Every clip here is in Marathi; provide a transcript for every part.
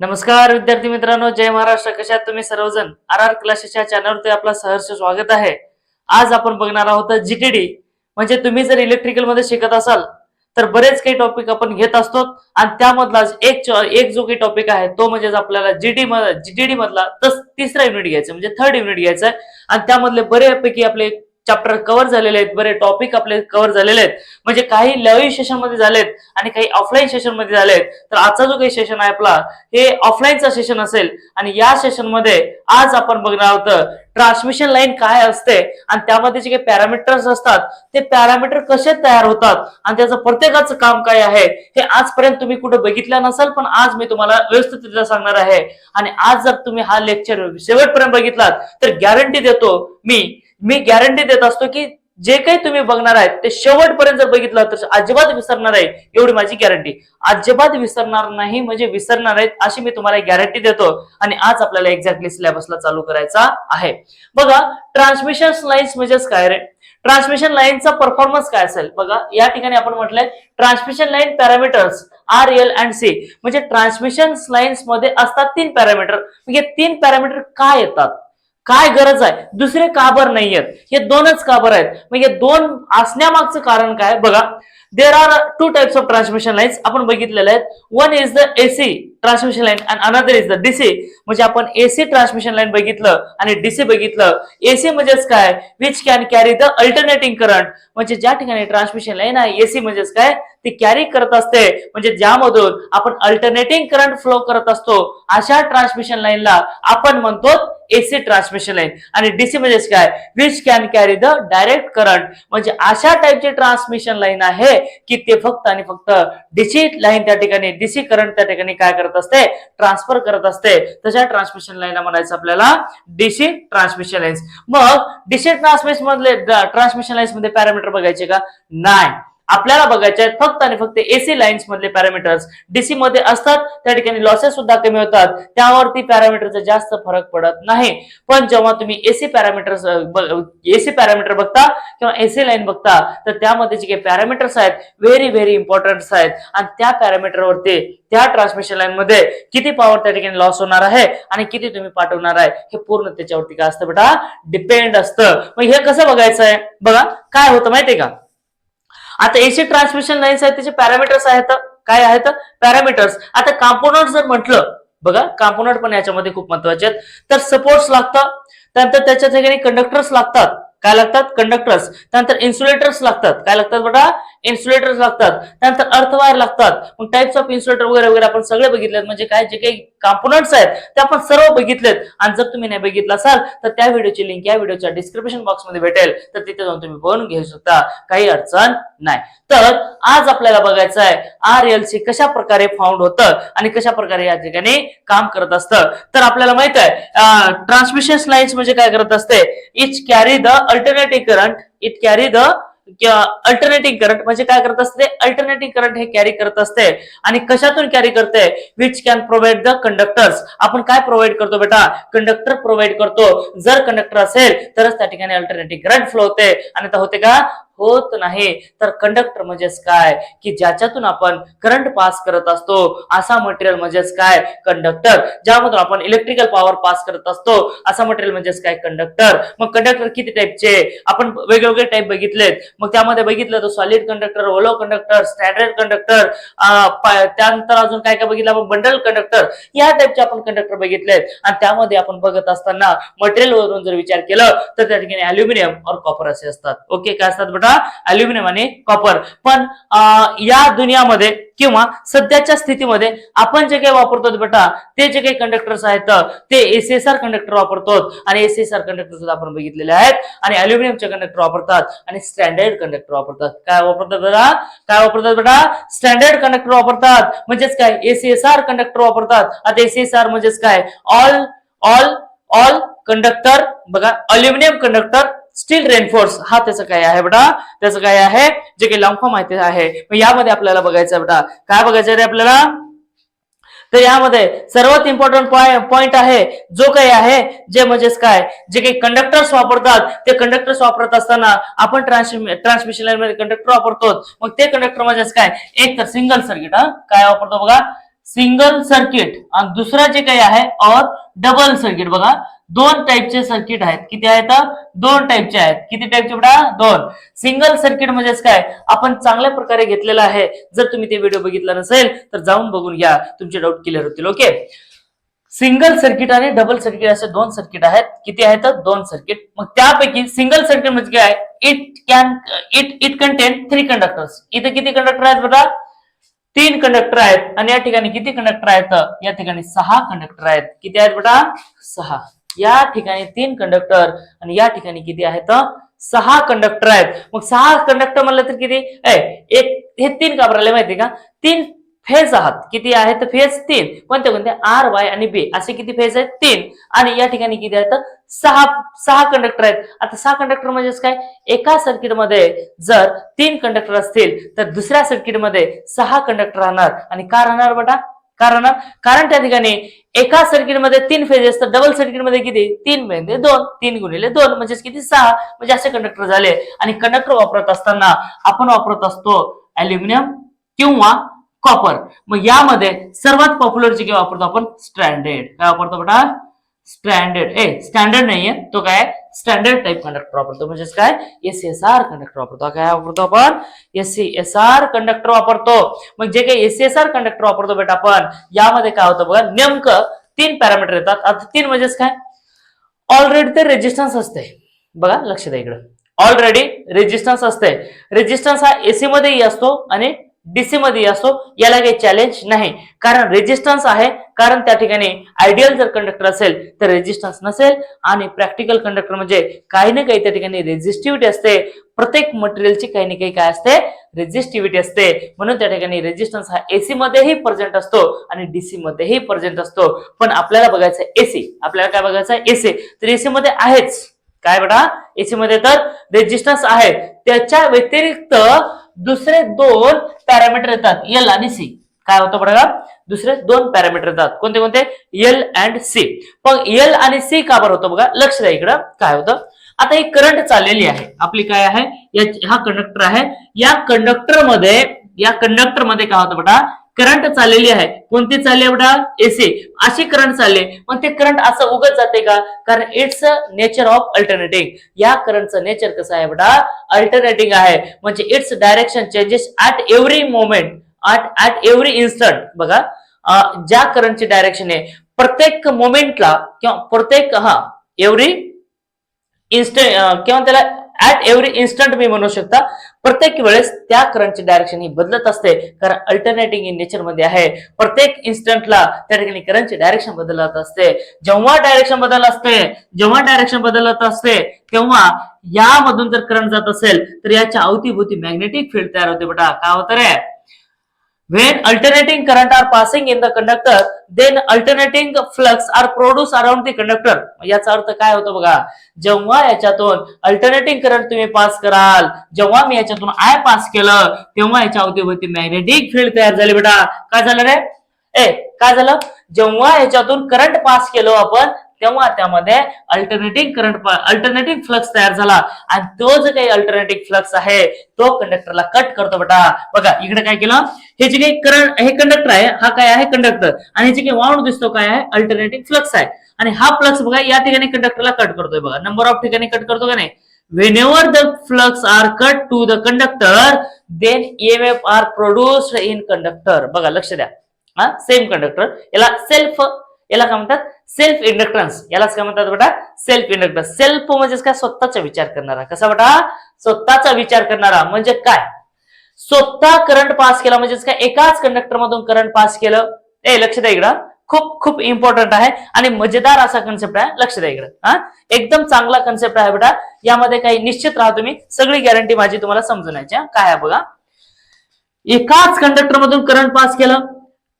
नमस्कार विद्यार्थी मित्रांनो, जय महाराष्ट्र. कशा आहात तुम्ही सर्वजण? आर आर क्लासेसच्या चॅनलवरती आपलं सहर्ष स्वागत आहे. आज आपण बघणार आहोत जीटीडी. म्हणजे तुम्ही जर इलेक्ट्रिकल मध्ये शिकत असाल तर बरेच काही टॉपिक आपण घेत असतो आणि त्यामधलाच एक जो काही टॉपिक आहे तो म्हणजे आपल्याला जीटीडी मधला तिसरा युनिट घ्यायचा म्हणजे थर्ड युनिट घ्यायचा आहे. आणि त्यामधले बऱ्यापैकी आपले चॅप्टर कव्हर झालेले आहेत, बरे टॉपिक आपले कव्हर झालेले आहेत. म्हणजे काही लाईव्ह सेशन मध्ये झालेत आणि काही ऑफलाईन सेशन मध्ये झालेत. तर आजचा जो काही सेशन आहे आपला हे ऑफलाईनचा सेशन असेल आणि या सेशन मध्ये आज आपण बघणार आहोत ट्रान्समिशन लाईन काय असते आणि त्यामध्ये जे काही पॅरामीटर्स असतात ते पॅरामीटर कसे तयार होतात आणि त्याचं प्रत्येकाचं काम काय आहे हे आजपर्यंत तुम्ही कुठे बघितलं नसेल, पण आज मी तुम्हाला व्यवस्थितरित्या सांगणार आहे. आणि आज जर तुम्ही हा लेक्चर शेवटपर्यंत बघितलात तर गॅरंटी देतो मी गॅरंटी देत असतो की जे काही तुम्ही बघणार आहेत ते शेवटपर्यंत जर बघितलं तर अजिबात विसरणार आहे, एवढी माझी गॅरंटी. अजिबात विसरणार नाही म्हणजे विसरणार आहेत अशी मी तुम्हाला गॅरंटी देतो. आणि आज आपल्याला एक्झॅक्टली सिलेबसला चालू करायचा आहे. बघा, ट्रान्समिशन लाईन्स म्हणजेच काय रे? ट्रान्समिशन लाईनचा परफॉर्मन्स काय असेल? बघा, या ठिकाणी आपण म्हटलंय transmission line parameters R, L and C. म्हणजे ट्रान्समिशन लाईन्स मध्ये असतात 3 पॅरामीटर. म्हणजे 3 पॅरामीटर काय येतात, काय गरज आहे, दुसरे काबर नाही आहेत, हे 2च काबर आहेत. मग हे 2 असण्यामागचं कारण काय? बघा, there are 2 types of transmission lines आपण बघितलेले आहेत. One is the AC transmission line and another is the DC. म्हणजे आपण एसी ट्रान्समिशन लाईन बघितलं आणि डीसी बघितलं. एसी म्हणजेच काय? Which can carry the alternating current. म्हणजे ज्या ठिकाणी ट्रान्समिशन लाईन आहे एसी म्हणजेच काय? ती कॅरी करत असते, म्हणजे ज्यामधून आपण अल्टरनेटिंग करंट फ्लो करत असतो अशा ट्रान्समिशन लाईनला आपण म्हणतो एसी ट्रान्समिशन लाईन. आणि डीसी म्हणजेच काय? Which can carry the direct current. म्हणजे अशा टाइपची ट्रान्समिशन लाईन आहे की ते फक्त आणि फक्त डीसी लाईन त्या ठिकाणी डीसी करंट त्या ठिकाणी काय करत असते? ट्रान्सफर करत असते. तशा ट्रान्समिशन लाईनला म्हणायचं आपल्याला डीसी ट्रान्समिशन लाईन्स. मग डीसी ट्रान्समिशन लाईन्स मध्ये पॅरामीटर बघायचे का? नाही, आपल्याला बघायचे आहेत फक्त आणि फक्त एसी लाईन्स मधले पॅरामीटर्स. डीसी मध्ये असतात त्या ठिकाणी लॉसेस सुद्धा कमी होतात, त्यावरती पॅरामीटरचा जास्त फरक पडत नाही. पण जेव्हा तुम्ही एसी पॅरामीटर बघता किंवा एसी लाईन बघता तर त्यामध्ये जे काही पॅरामीटर्स आहेत व्हेरी व्हेरी इम्पॉर्टंट आहेत. आणि त्या पॅरामीटरवरती त्या ट्रान्समिशन लाईन मध्ये किती पॉवर त्या ठिकाणी लॉस होणार आहे आणि किती तुम्ही पाठवणार आहे हे पूर्ण त्याच्यावरती काय असतं बेटा? डिपेंड असतं. मग हे कसं बघायचं आहे? बघा, काय होतं माहितीये का? आता एसी ट्रान्समिशन लाईन्स आहेत त्याचे पॅरामीटर्स आहेत. काय आहेत? पॅरामीटर्स. आता कॉम्पोनंट जर म्हटलं, बघा कॉम्पोनंट पण याच्यामध्ये खूप महत्वाचे आहेत. तर सपोर्ट्स लागतात, त्यानंतर त्याच्या ठिकाणी कंडक्टर्स लागतात. काय लागतात? कंडक्टर्स. त्यानंतर इन्सुलेटर्स लागतात. काय लागतात बेटा? इन्सुलेटर्स लागतात. त्यानंतर अर्थवायर लागतात. मग टाइप्स ऑफ इन्सुलेटर वगैरे वगैरे आपण सगळे बघितलेत. म्हणजे काय जे काही कॉम्पोनंट्स आहेत ते आपण सर्व बघितलेत. आणि जर तुम्ही नाही बघितला असाल तर त्या व्हिडिओची लिंक या व्हिडिओच्या डिस्क्रिप्शन बॉक्स मध्ये भेटेल, तर तिथे जाऊन तुम्ही बघून घेऊ शकता, काही अडचण नाही. तर आज आपल्याला बघायचं आहे आर एल सी कशा प्रकारे फाउंड होतं आणि कशा प्रकारे या ठिकाणी काम करत असतं. तर आपल्याला माहित आहे ट्रान्समिशन लाईन्स म्हणजे काय करत असते? It carry the alternating current. It carry the alternating current म्हणजे काय करत असते? अल्टरनेटिंग करंट हे कॅरी करत असते. आणि कशातून कॅरी करते? Which can provide the conductors. आपण काय प्रोव्हाइड करतो बेटा? कंडक्टर प्रोव्हाइड करतो. जर कंडक्टर असेल तरच त्या ठिकाणी अल्टरनेटिंग करंट फ्लो होते, आणि आता होते का? होत नाही. तर कंडक्टर म्हणजेच काय? की ज्याच्यातून आपण करंट पास करत असतो असा मटेरियल म्हणजेच काय? कंडक्टर. ज्यामधून आपण इलेक्ट्रिकल पॉवर पास करत असतो असा मटेरियल म्हणजेच काय? कंडक्टर. मग कंडक्टर किती टाइपचे? आपण वेगवेगळे टाइप बघितलेत. मग त्यामध्ये बघितलं तर सॉलिड कंडक्टर, होलो कंडक्टर, स्टँडर्ड कंडक्टर, त्यानंतर अजून काय काय बघितलं आपण? Bundle conductor. या टाइपचे आपण कंडक्टर बघितलेत. आणि त्यामध्ये आपण बघत असताना मटेरियल वरून जर विचार केला तर त्या ठिकाणी अल्युमिनियम और कॉपर असे असतात. ओके, काय असतात बेटा? अल्युमिनियम आणि कॉपर. पण या दुनियामध्ये किंवा सध्याच्या स्थितीमध्ये आपण जे काही वापरतो बेटा ते जे काही कंडक्टर्स आहेत ते एसीएसआर कंडक्टर वापरतो. आणि एसीएसआर कंडक्टर सुद्धा आपण बघितलेले आहेत. आणि अल्युमिनियमचे कंडक्टर वापरतात आणि स्टँडर्ड कंडक्टर वापरतात. काय वापरतात बेटा? काय वापरतात बेटा? स्टँडर्ड कंडक्टर वापरतात. म्हणजेच काय? एसीएसआर कंडक्टर वापरतात. आता एसीएसआर म्हणजेच काय? All all all conductor. बघा, अल्युमिनियम कंडक्टर स्टील रेनफोर्स हा त्याचं काय आहे बेटा? त्याचं काय आहे? जे काही लॉंग फॉर्म माहिती आहे. मग यामध्ये आपल्याला बघायचं बेटा, काय बघायचं रे आपल्याला? तर यामध्ये सर्वात इम्पॉर्टंट पॉइंट आहे जो काही आहे जे म्हणजेच काय? जे काही कंडक्टर्स वापरतात ते कंडक्टर्स वापरत असताना आपण ट्रान्समिशन लाईन मध्ये कंडक्टर वापरतो. मग ते कंडक्टर म्हणजेच काय? एक तर सिंगल सर्किट. काय वापरतो? बघा, सिंगल सर्किट आणि दुसरा जे काही आहे और डबल सर्किट. बघा दोन टाईपचे सर्किट आहेत. किती आहेत? दोन टाईपचे आहेत. किती टाईपचे बेटा? दोन. सिंगल सर्किट म्हणजेच काय आपण चांगल्या प्रकारे घेतलेलं आहे. जर तुम्ही ते व्हिडिओ बघितला नसेल तर जाऊन बघून घ्या, तुमचे डाऊट क्लिअर होतील. ओके. सिंगल सर्किट आणि डबल सर्किट असे दोन सर्किट आहेत. किती आहेत? दोन सर्किट. मग त्यापैकी सिंगल सर्किट म्हणजे काय? It content 3 conductors. इथे किती कंडक्टर आहेत बेटा? 3 कंडक्टर आहेत. आणि या ठिकाणी किती कंडक्टर आहेत? या ठिकाणी 6 कंडक्टर आहेत. किती आहेत बेटा? 6. या ठिकाणी 3 कंडक्टर आणि या ठिकाणी किती आहेत? 6 कंडक्टर आहेत. मग 6 कंडक्टर म्हणलं तर किती? हे 3 का बरं माहिती का? 3 फेज आहात. किती आहेत? फेज 3. कोणते कोणते? आर, वाय आणि बी असे किती फेज आहेत? 3. आणि या ठिकाणी किती आहेत? 6 कंडक्टर आहेत. आता 6 कंडक्टर म्हणजेच काय? एका सर्किटमध्ये जर 3 कंडक्टर असतील तर दुसऱ्या सर्किटमध्ये 6 कंडक्टर राहणार. आणि का राहणार बेटा? कारण त्या ठिकाणी एका सर्किटमध्ये 3 फेज असतात. डबल सर्किटमध्ये किती? 3 म्हणजे 2. 3 गुणिले 2 म्हणजे किती? 6. म्हणजे असे कंडक्टर झाले. आणि कंडक्टर वापरत असताना आपण वापरत असतो अल्युमिनियम किंवा कॉपर. मग यामध्ये सर्वात पॉप्युलर जे वापरतो आपण स्टँडर्ड. काय वापरतो बेटा? स्टँडर्ड नाहीये तो, काय स्टँडर्ड टाइप कंडक्टर वापरतो. म्हणजेच काय? एसएसआर कंडक्टर वापरतो. काय वापरतो आपण? एसएसआर कंडक्टर वापरतो. मग जे काही एसएसआर कंडक्टर वापरतो बेटा आपण, यामध्ये काय होतं बघा, नेमकं 3 पॅरामीटर येतात. आता 3 म्हणजेच काय? ऑलरेडी ते रेजिस्टन्स असते. बघा लक्ष द्या इकडे. ऑलरेडी रेजिस्टन्स असते. रेजिस्टन्स हा एसी मध्येही असतो आणि डीसी मध्ये असतो. याला काही चॅलेंज नाही, कारण रेजिस्टन्स आहे. कारण त्या ठिकाणी आयडियल जर कंडक्टर असेल तर रेजिस्टन्स नसेल. आणि प्रॅक्टिकल कंडक्टर म्हणजे काही ना काही त्या ठिकाणी रेजिस्टिव्हिटी असते. प्रत्येक मटेरियलची काही ना काही काय असते? रेजिस्टिव्हिटी असते. म्हणून त्या ठिकाणी रेजिस्टन्स हा एसी मध्येही प्रेझेंट असतो आणि डीसी मध्येही प्रेझेंट असतो. पण आपल्याला बघायचं एसी. आपल्याला काय बघायचं? एसी. तर एसी मध्ये आहेच काय बेटा? एसी मध्ये तर रेजिस्टन्स आहे. त्याच्या व्यतिरिक्त दुसरे 2 पॅरामीटर येतात, एल आणि सी. काय होतं बघा? दुसरे 2 पॅरामीटर येतात. कोणते कोणते? L and C. पण एल आणि सी का बरं होतं बघा? लक्ष द्या इकडं. काय होतं? आता ही करंट चाललेली आहे आपली. काय आहे? हा कंडक्टर आहे. या कंडक्टर मध्ये काय होतं बेटा? करंट चाललेली आहे. कोणती चालली आहे बेटा? एसी. अशी करंट चालली. मग ते करंट असं उगत जाते का? कारण इट्स नेचर ऑफ अल्टरनेटिंग. या करंटचं नेचर कसं आहे बेटा? अल्टरनेटिंग आहे. म्हणजे its direction changes at every moment, at every instant. बघा ज्या करंटची डायरेक्शन आहे प्रत्येक मोमेंटला किंवा प्रत्येक एव्हरी इन्स्टंट किंवा त्याला ऍट एव्हरी इन्स्टंट मी म्हणू शकता. प्रत्येक वेळेस त्या करंटची डायरेक्शन ही बदलत असते, कारण अल्टरनेटिंग इन नेचर मध्ये आहे. प्रत्येक इन्स्टंटला त्या ठिकाणी करंटची डायरेक्शन बदलत असते. जेव्हा डायरेक्शन बदलत असते तेव्हा यामधून जर करंट जात असेल तर याच्या अवतीभोवती मॅग्नेटिक फील्ड तयार होते बेटा. काय होतं रे? When alternating current are passing in the conductor, then alternating flux are produced around the conductor. याचा अर्थ काय होतो बघा? जेव्हा याच्यातून अल्टरनेटिंग करंट तुम्ही पास कराल, जेव्हा मी याच्यातून आय पास केलं, तेव्हा याच्या अवतीभोवती मॅग्नेटिक फील्ड तयार झाली बेटा. काय झालं रे? काय झालं? जेव्हा याच्यातून करंट पास केलं आपण, तेव्हा त्यामध्ये अल्टरनेटिंग फ्लक्स तयार झाला. आणि तो जो काही अल्टरनेटिंग फ्लक्स आहे तो कंडक्टरला कट करतो बेटा. बघा इकडे काय केलं? हे जे काही करंट, हे कंडक्टर आहे, हा काय आहे? कंडक्टर. आणि जे काही वाहून दिसतो काय आहे? अल्टरनेटिंग फ्लक्स आहे. आणि हा फ्लक्स बघा या ठिकाणी कंडक्टरला कट करतोय. बघा नंबर ऑफ ठिकाणी कट करतो का नाही? Whenever the flux are cut to the conductor, then EMF are produced in conductor. बघा लक्ष द्या. Same conductor. याला काय म्हणतात? Self inductance. यालाच काय म्हणतात बेटा? Self inductance. सेल्फ म्हणजे काय? स्वतःचा विचार करणारा. कसा बेटा? स्वतःचा विचार करणारा. म्हणजे काय? स्वतः करंट पास केला म्हणजेच काय? एकाच कंडक्टर मधून करंट पास केलं. लक्ष द्या इकडं. खूप खूप इम्पॉर्टंट आहे आणि मजेदार असा कन्सेप्ट आहे. लक्ष द्या इकडं. एकदम चांगला कन्सेप्ट आहे बेटा. यामध्ये काही निश्चित राहा तुम्ही. सगळी गॅरंटी माझी तुम्हाला समजून यायची. काय आहे बघा? एकाच कंडक्टर मधून करंट पास केलं,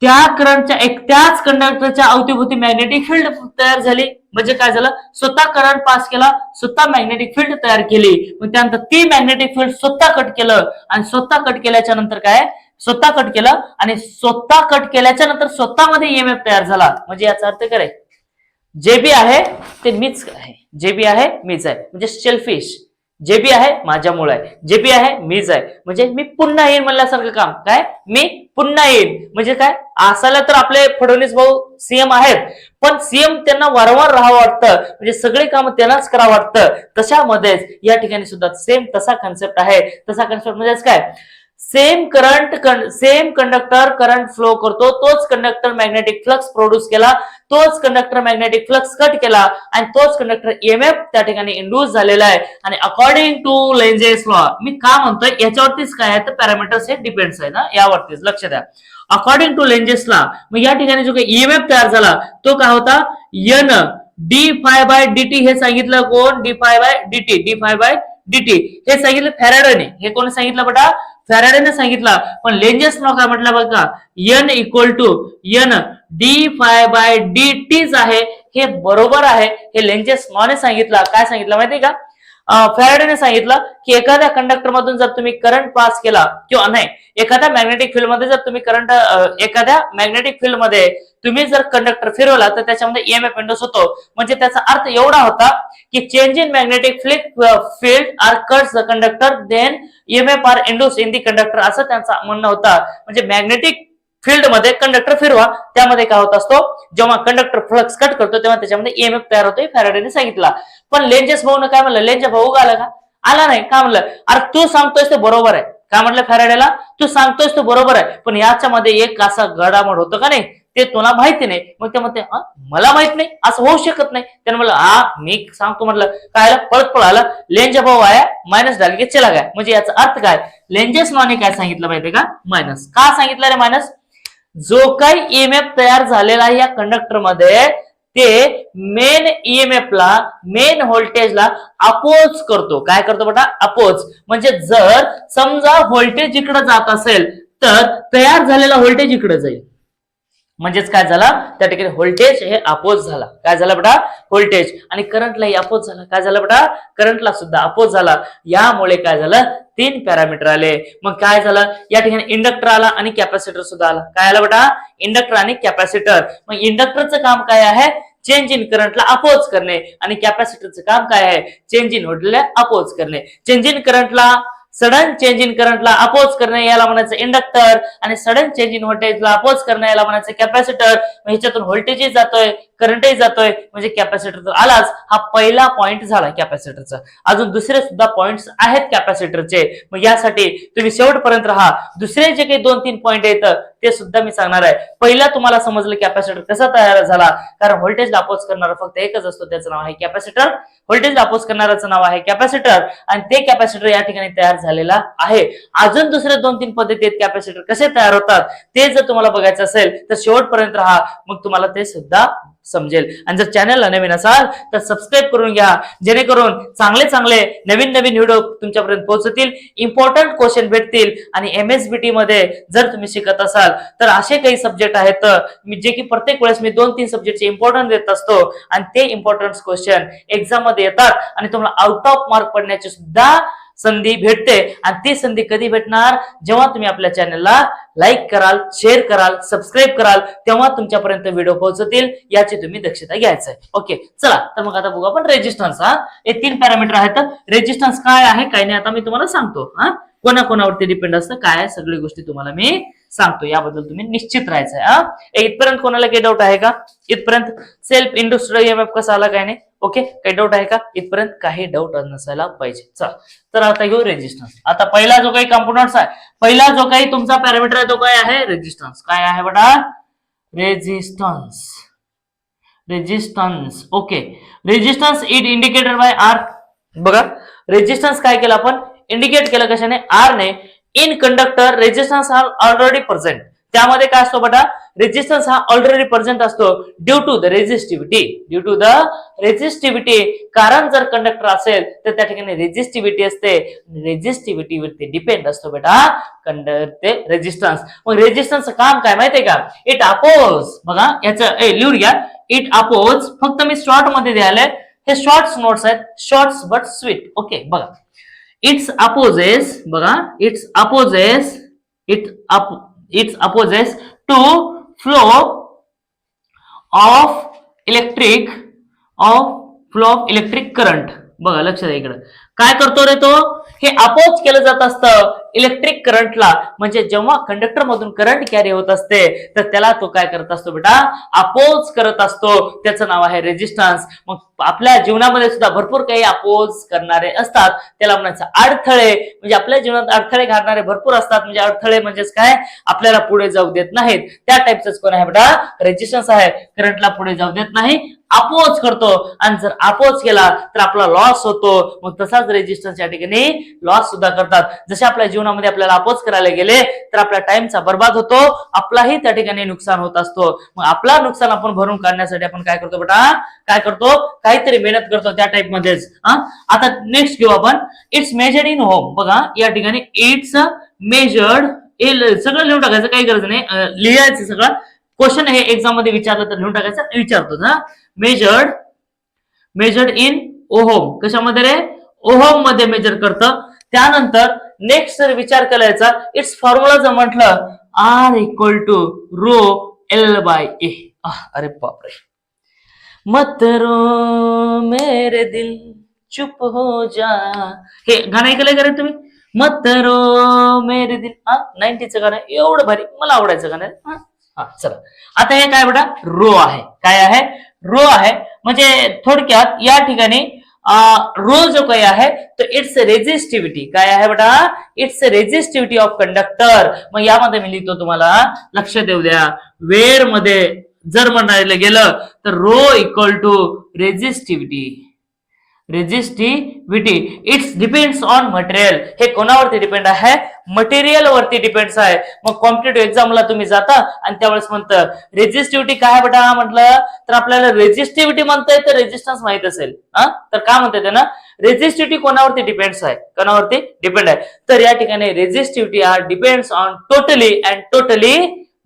त्या करंटच्या त्याच कंडक्टरच्या अवतीभोवती मॅग्नेटिक फील्ड तयार झाली. म्हणजे काय झालं? स्वतः करंट पास केला, स्वतः मॅग्नेटिक फील्ड तयार केली. मग त्यानंतर ती मॅग्नेटिक फील्ड स्वतः कट केलं. आणि स्वतः कट केल्याच्या नंतर काय? स्वतः कट केलं आणि स्वतः कट केल्याच्या नंतर स्वतःमध्ये ईएमएफ तयार झाला. म्हणजे याचा अर्थ काय? जे बी आहे ते मीच आहे. जे बी आहे मीच आहे. म्हणजे सेल्फिश. जेबी आहे माझ्यामुळे आहे, जेबी आहे मीच आहे, म्हणजे मी पुन्हा येईन म्हणल्यासारखं काम. काय मी पुन्हा येईन म्हणजे काय, असायला तर आपले फडणवीस भाऊ सीएम आहेत, पण सीएम त्यांना वारंवार राहावं वाटतं, म्हणजे सगळे काम त्यांनाच करावं वाटतं. तशामध्येच या ठिकाणी सुद्धा सेम तसा कन्सेप्ट आहे. तसा कन्सेप्ट म्हणजे काय, सेम कंडक्टर करंट फ्लो करतो, तोच कंडक्टर मॅग्नेटिक फ्लक्स प्रोड्यूस केला, तोच कंडक्टर मॅग्नेटिक फ्लक्स कट केला आणि तोच कंडक्टर ईएमएफ त्या ठिकाणी इंड्यूस झालेला आहे. आणि अकॉर्डिंग टू लेंजेस लॉ, मी का म्हणतोय याच्यावरतीच काय आहे तर पॅरामीटर्स हे डिपेंड्स आहे ना, यावरतीच लक्ष द्या. अकॉर्डिंग टू लेंजेस लॉ, मग या ठिकाणी जो काही ईएमएफ तयार झाला तो काय होता, N D phi by DT. हे सांगितलं कोण, D phi by DT, D phi by DT हे सांगितलं फॅराडेने. हे कोणी सांगितलं बेटा, फॅराडेने सांगितलं. पण लेंजेस लॉ काय म्हटलं बघा, N equal to N D phi by D टीच आहे. हे बरोबर आहे, हे लेंजेस लॉने सांगितलं. काय सांगितलं माहितीये का, फॅराडेने सांगितलं की एखाद्या कंडक्टर मधून जर तुम्ही करंट पास केला किंवा नाही, एखाद्या मॅग्नेटिक फील्ड मध्ये जर तुम्ही करंट, एखाद्या मॅग्नेटिक फील्ड मध्ये तुम्ही जर कंडक्टर फिरवला तर त्याच्यामध्ये ईएमएफ इंड्यूस होतो. म्हणजे त्याचा अर्थ एवढा होता की change in magnetic field are cuts the conductor, then EMF are induce in the conductor, असं त्यांचं म्हणणं होतं. म्हणजे मॅग्नेटिक फील्ड मध्ये कंडक्टर फिरवा, त्यामध्ये काय होत असतो, जेव्हा कंडक्टर फ्लक्स कट करतो तेव्हा त्याच्यामध्ये ईएमएफ तयार होतोय, फॅराडेने सांगितलं. पण लेंजेस भाऊन काय म्हणलं, लेंजेस भाऊ आला का, आला नाही. का म्हणलं, अरे तू सांगतोयस ते बरोबर आहे. काय म्हटलं फॅराडेला, तू सांगतोयस ते बरोबर आहे, पण याच्यामध्ये एक असा गडामड होतं का नाही, ते तुला माहिती नाही. मग ते म्हणते मला माहित नाही, असं होऊ शकत नाही. त्याने म्हणलं मी सांगतो. म्हटलं काय, पळत पळाला लेंज भाऊ आहे, मायनस डाल के चला गया. म्हणजे याचा अर्थ काय, लेंजेस लॉने काय सांगितलं माहितीये का, मायनस. का सांगितलं रे मायनस, जो काही ईएमएफ तयार झालेला आहे या कंडक्टर मध्ये ते मेन ईएमएफ ला, मेन व्होल्टेजला अपोज करतो. काय करतो बेटा, अपोज. म्हणजे जर समजा व्होल्टेज इकडे जात असेल तर तयार झालेला व्होल्टेज इकडे जाईल. म्हणजेच काय झाला, त्या ठिकाणी व्होल्टेज हे अपोज झाला. काय झालं बेटा, व्होल्टेज. आणि करंटलाही अपोज झाला. काय झालं बेटा, करंटला सुद्धा अपोज झाला. यामुळे काय झालं, 3 पॅरामीटर आले. मग काय झालं, या ठिकाणी इंडक्टर आला आणि कॅपॅसिटर सुद्धा आला. काय आला बेटा, इंडक्टर आणि कॅपॅसिटर. मग इंडक्टरचं काम काय आहे, चेंज इन करंटला अपोज करणे, आणि कॅपॅसिटरचं काम काय आहे, चेंज इन व्होल्टेजला अपोज करणे. चेंज इन करंटला, सडन चेंज इन करंटला अपोज करणे याला म्हणायचं इंडक्टर, आणि सडन चेंज इन व्होल्टेजला अपोज करणे याला म्हणायचं कॅपॅसिटर. ह्याच्यातून व्होल्टेजही जातोय, करंटही जातोय, म्हणजे कॅपॅसिटर तर आलाच. हा पहिला पॉइंट झाला कॅपॅसिटरचा. अजून दुसरे सुद्धा पॉइंट्स आहेत कॅपॅसिटरचे. मग यासाठी तुम्ही शेवटपर्यंत राहा. दुसरे जे काही 2-3 पॉइंट येतं ते सुद्धा मी सांगणार आहे. पहिला तुम्हाला समजलं कॅपॅसिटर कसा तयार झाला, कारण व्होल्टेजला अपोज करणारा फक्त एकच असतो, त्याचं नाव आहे कॅपॅसिटर. व्होल्टेजला अपोज करणाऱ्याचं नाव आहे कॅपॅसिटर, आणि ते कॅपॅसिटर या ठिकाणी तयार झालेला आहे. अजून दुसरे 2-3 पद्धती आहेत कॅपॅसिटर कसे तयार होतात, ते जर तुम्हाला बघायचं असेल तर शेवटपर्यंत राहा, मग तुम्हाला ते सुद्धा समजेल. आणि जर चॅनलला नवीन असाल तर सबस्क्राईब करून घ्या, जेणेकरून चांगले चांगले नवीन नवीन व्हिडिओ तुमच्यापर्यंत पोहोचतील, इम्पॉर्टंट क्वेश्चन भेटतील. आणि एमएसबीटी मध्ये जर तुम्ही शिकत असाल तर असे काही सब्जेक्ट आहेत मी जे की प्रत्येक वेळेस मी 2-3 सब्जेक्टचे इम्पॉर्टंट देत असतो, आणि ते इम्पॉर्टंट क्वेश्चन एक्झाम मध्ये येतात आणि तुम्हाला आउट ऑफ मार्क पडण्याची सुद्धा संधी भेटते. आणि ती संधी कधी भेटणार, जेव्हा तुम्ही आपल्या चॅनलला लाईक कराल, शेअर कराल, सबस्क्राईब कराल, तेव्हा तुमच्यापर्यंत व्हिडिओ पोहोचतील. याची तुम्ही दक्षता घ्यायचं आहे. ओके, चला तर मग आता बघू आपण रेजिस्टन्स. हे 3 पॅरामीटर आहेत. रेजिस्टन्स काय आहे काय नाही आता मी तुम्हाला सांगतो. कोणाकोणावरती डिपेंड असतं काय आहे, सगळी गोष्टी तुम्हाला मी सांगतो. याबद्दल तुम्ही निश्चित राहायचंय. इथपर्यंत कोणाला काही डाऊट आहे का, इथपर्यंत सेल्फ इंड्युस्ड ईएमएफ कसा आला काय नाही, ओके, काही डाऊट आहे का, इथपर्यंत काही डाऊट नसायला पाहिजे. चला तर आता घेऊ रेजिस्टन्स. आता पहिला जो काही कॉम्पोनंट्स आहे, पहिला जो काही तुमचा पॅरामीटर आहे तो काय आहे, रेजिस्टन्स. काय आहे बेटा, resistance. Resistance, okay. Resistance it indicated by R. बघा रेजिस्टन्स काय केलं आपण, इंडिकेट केलं कशाने, आर ने. इन कंडक्टर रेजिस्टन्स हा ऑलरेडी प्रेझेंट. त्यामध्ये काय असतो बेटा, रेजिस्टन्स हा ऑलरेडी प्रेझेंट असतो due to the resistivity. Due to the resistivity, कारण जर कंडक्टर असेल तर त्या ठिकाणी रेजिस्टिव्हिटी असते. रेजिस्टिव्हिटी वरती डिपेंड असतो बेटा ते रेजिस्टन्स. मग रेजिस्टन्सचं काम काय माहितीये का, इट अपोज. बघा याचं लिहून घ्या, इट अपोज. फक्त मी शॉर्ट मध्ये द्यायला, हे शॉर्ट्स नोट्स आहेत, शॉर्ट्स बट स्वीट. ओके, बघा इट्स अपोजेस. बघा it's opposes, it opposes to flow of electric current. बघा लक्ष द्या इकडं. काय करतो रे तो, हे अपोज केलं जात असतं इलेक्ट्रिक करंटला. म्हणजे जेव्हा कंडक्टर मधून करंट कॅरी होत असते तर त्याला तो काय करत असतो बेटा, अपोज करत असतो. त्याचं नाव आहे रेजिस्टन्स. मग आपल्या जीवनामध्ये सुद्धा भरपूर काही अपोज करणारे असतात, त्याला म्हणायचं अडथळे. म्हणजे आपल्या जीवनात अडथळे घालणारे भरपूर असतात. म्हणजे अडथळे म्हणजेच काय, आपल्याला पुढे जाऊ देत नाहीत. त्या टाईपच कोण आहे बेटा, रेजिस्टन्स आहे. करंटला पुढे जाऊ देत नाही, अपोज करतो. आणि जर अपोज केला तर आपला लॉस होतो. मग तसाच रेजिस्टन्स या ठिकाणी लॉस सुद्धा करतात. जसे आपल्या जीवनामध्ये आपल्याला अपोज करायला गेले तर आपल्या टाइमचा बर्बाद होतो, आपलाही त्या ठिकाणी नुकसान होत असतो. मग आपला नुकसान आपण भरून काढण्यासाठी आपण काय करतो बेटा, काय करतो, काहीतरी मेहनत करतो त्या टाइप मध्येच. आता नेक्स्ट घेऊ आपण, इट्स मेजर्ड इन होम. बघा या ठिकाणी इट्स मेजर्ड, सगळं लिहून टाकायचं, काही गरज नाही लिहायचं सगळं. क्वेश्चन हे एक्झाम मध्ये विचारलं तर लिहून टाकायचं, विचारतो ना. मेजर्ड इन ओहम, कशामध्ये रे, ओहम मध्ये मेजर करतं. त्यानंतर नेक्स्ट जर विचार करायचा, इट्स फॉर्म्युला जर म्हटलं R equal to rho L by A. अरे बापरे, मत रो मेरे दिल चुप हो जा. हे गाणं ऐकलंय का रे तुम्ही, मत रो मेरे दिल. 90चं गाणं, एवढं भारी, मला आवडायचं गाणं. चला आता हे काय बेटा, रो आहे. काय आहे, रो आहे. म्हणजे थोडक्यात या ठिकाणी रो जो काही आहे तो इट्स रेजिस्टिव्हिटी. काय आहे बेटा, इट्स रेजिस्टिव्हिटी ऑफ कंडक्टर. मग यामध्ये मी लिहितो, तुम्हाला लक्ष देऊ द्या. वेर मध्ये जर म्हणायला गेलं तर rho equal to resistivity. It's depends on material. हे कोणावरती डिपेंड आहे, मटेरियल वरती डिपेंड्स आहे. मग कॉम्पिटेटिव्ह एक्झामला तुम्ही जाता आणि त्यावेळेस म्हणतं रेजिस्टिव्हिटी काय बेटा म्हटलं तर आपल्याला रेजिस्टिव्हिटी म्हणताय तर रेजिस्टन्स माहित असेल. तर काय म्हणताय त्यांना, रेजिस्टिव्हिटी कोणावरती डिपेंड्स आहे, कोणावरती डिपेंड आहे. तर या ठिकाणी resistivity R depends on totally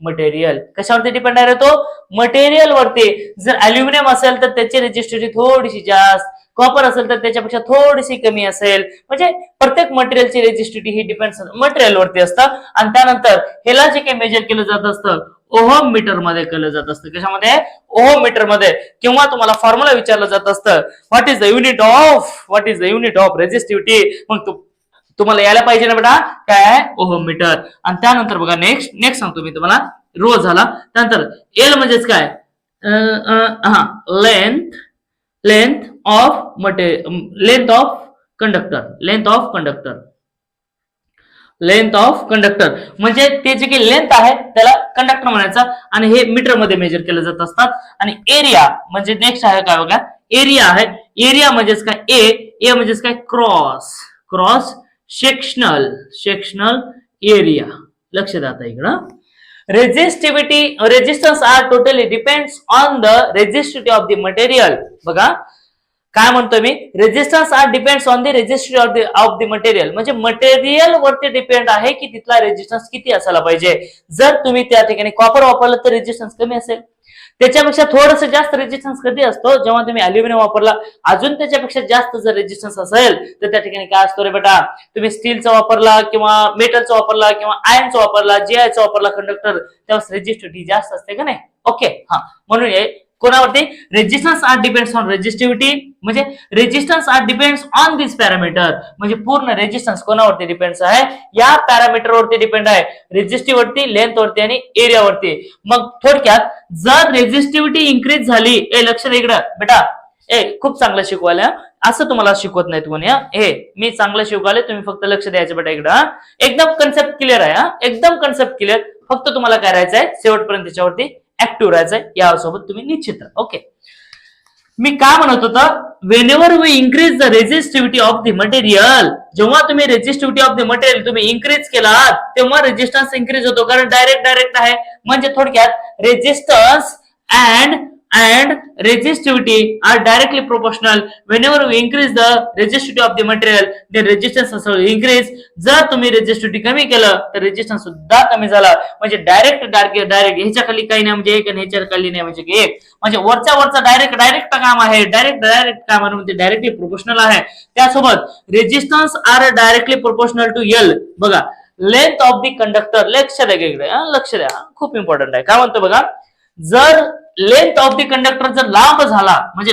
material. कशावरती डिपेंड आहे तो, मटेरियल वरती. जर अल्युमिनियम असेल तर त्याची रेजिस्टिव्हिटी थोडीशी जास्त, कॉपर असेल तर त्याच्यापेक्षा थोडीशी कमी असेल. म्हणजे प्रत्येक मटेरियलची रेजिस्टिव्हिटी ही डिपेंड्स मटेरियल वरती असतं. आणि त्यानंतर ह्याला जे काही मेजर केलं जात असतं ओहम मीटर मध्ये केलं जात असतं. कशामध्ये, ओहम मीटर मध्ये. किंवा तुम्हाला फॉर्म्युला विचारलं जात असतं, what is the unit of resistivity. मग तुम्हाला यायला पाहिजे ना बेटा, काय आहे, ओहम मीटर. आणि त्यानंतर बघा नेक्स्ट सांगतो मी तुम्हाला. रो झाला, त्यानंतर एल म्हणजेच काय, लेंथ ऑफ कंडक्टर. म्हणजे ते जे काही लेंथ आहे त्याला कंडक्टर म्हणायचं. आणि हे मीटर मध्ये मेजर केलं जात असतात. आणि एरिया म्हणजे नेक्स्ट आहे काय बघा, एरिया आहे. एरिया म्हणजेच काय, ए म्हणजेच काय, क्रॉस सेक्शनल एरिया. लक्ष द्या आता इकडं. Resistance are totally depends on the resistivity of the material. बघा काय म्हणतोय मी, resistance are depends on the resistivity of the material. म्हणजे मटेरियल वरती डिपेंड आहे की तिथला रेजिस्टन्स किती असायला पाहिजे. जर तुम्ही त्या ठिकाणी कॉपर वापरलं तर रेजिस्टन्स कमी असेल. त्याच्यापेक्षा थोडंसं जास्त रेजिस्टन्स कधी असतो, जेव्हा तुम्ही अल्युमिनियम वापरला. अजून त्याच्यापेक्षा जास्त जर रेजिस्टन्स असेल तर त्या ठिकाणी काय असतो रे बेटा, तुम्ही स्टीलचा वापरला किंवा मेटलचा वापरला किंवा आयर्नचा वापरला, जीआयचा वापरला कंडक्टर, तेव्हा रेजिस्टिव्हिटी जास्त असते का नाही. ओके, म्हणून कोणावरती, resistance are depends on resistivity. म्हणजे resistance are depends on this parameter. म्हणजे पूर्ण रेजिस्टन्स कोणावरती डिपेंड्स आहे, या पॅरामीटर वरती डिपेंड आहे. रेजिस्टिव्ह वरती, लेंथ वरती आणि एरिया वरती. मग थोडक्यात जर रेजिस्टिव्हिटी इन्क्रीज झाली, लक्ष दे इकडं बेटा, खूप चांगलं शिकवायला, असं तुम्हाला शिकवत नाहीत कोणी. मी चांगलं शिकवायला, तुम्ही फक्त लक्ष द्यायचं बेटा इकडं. एकदम कन्सेप्ट क्लिअर आहे, एकदम कन्सेप्ट क्लिअर. फक्त तुम्हाला काय राहायचंय, शेवटपर्यंत त्याच्यावरती ऍक्टिव्ह राहायचंय. यासोबत तुम्ही निश्चित राहा. ओके, मी काय म्हणत होतं, whenever we increase the resistivity of the material. जेव्हा तुम्ही रेजिस्टिव्हिटी ऑफ द मटेरियल तुम्ही इन्क्रीज केलात तेव्हा रेजिस्टन्स इन्क्रीज होतो, कारण डायरेक्ट आहे. म्हणजे थोडक्यात resistance and resistivity are directly proportional. Whenever we increase the resistivity of the material, then resistance also increase. जर तुम्ही रेजिस्टिव्हिटी कमी केलं तर रेजिस्टन्स सुद्धा कमी झाला. म्हणजे डायरेक्ट ह्याच्या खाली काही नाही म्हणजे एक, आणि ह्याच्या खाली नाही म्हणजे एक. म्हणजे वरचा डायरेक्ट काम आहे, डायरेक्ट काम म्हणजे डायरेक्टली प्रोपोर्शनल आहे. त्यासोबत resistance are directly proportional to L. बघा, लेंथ ऑफ द कंडक्टर. लक्ष द्या इकडे, लक्ष द्या, खूप इम्पॉर्टंट आहे. काय म्हणतो बघा, जर लेंथ ऑफ द कंडक्टर जर लांब झाला, म्हणजे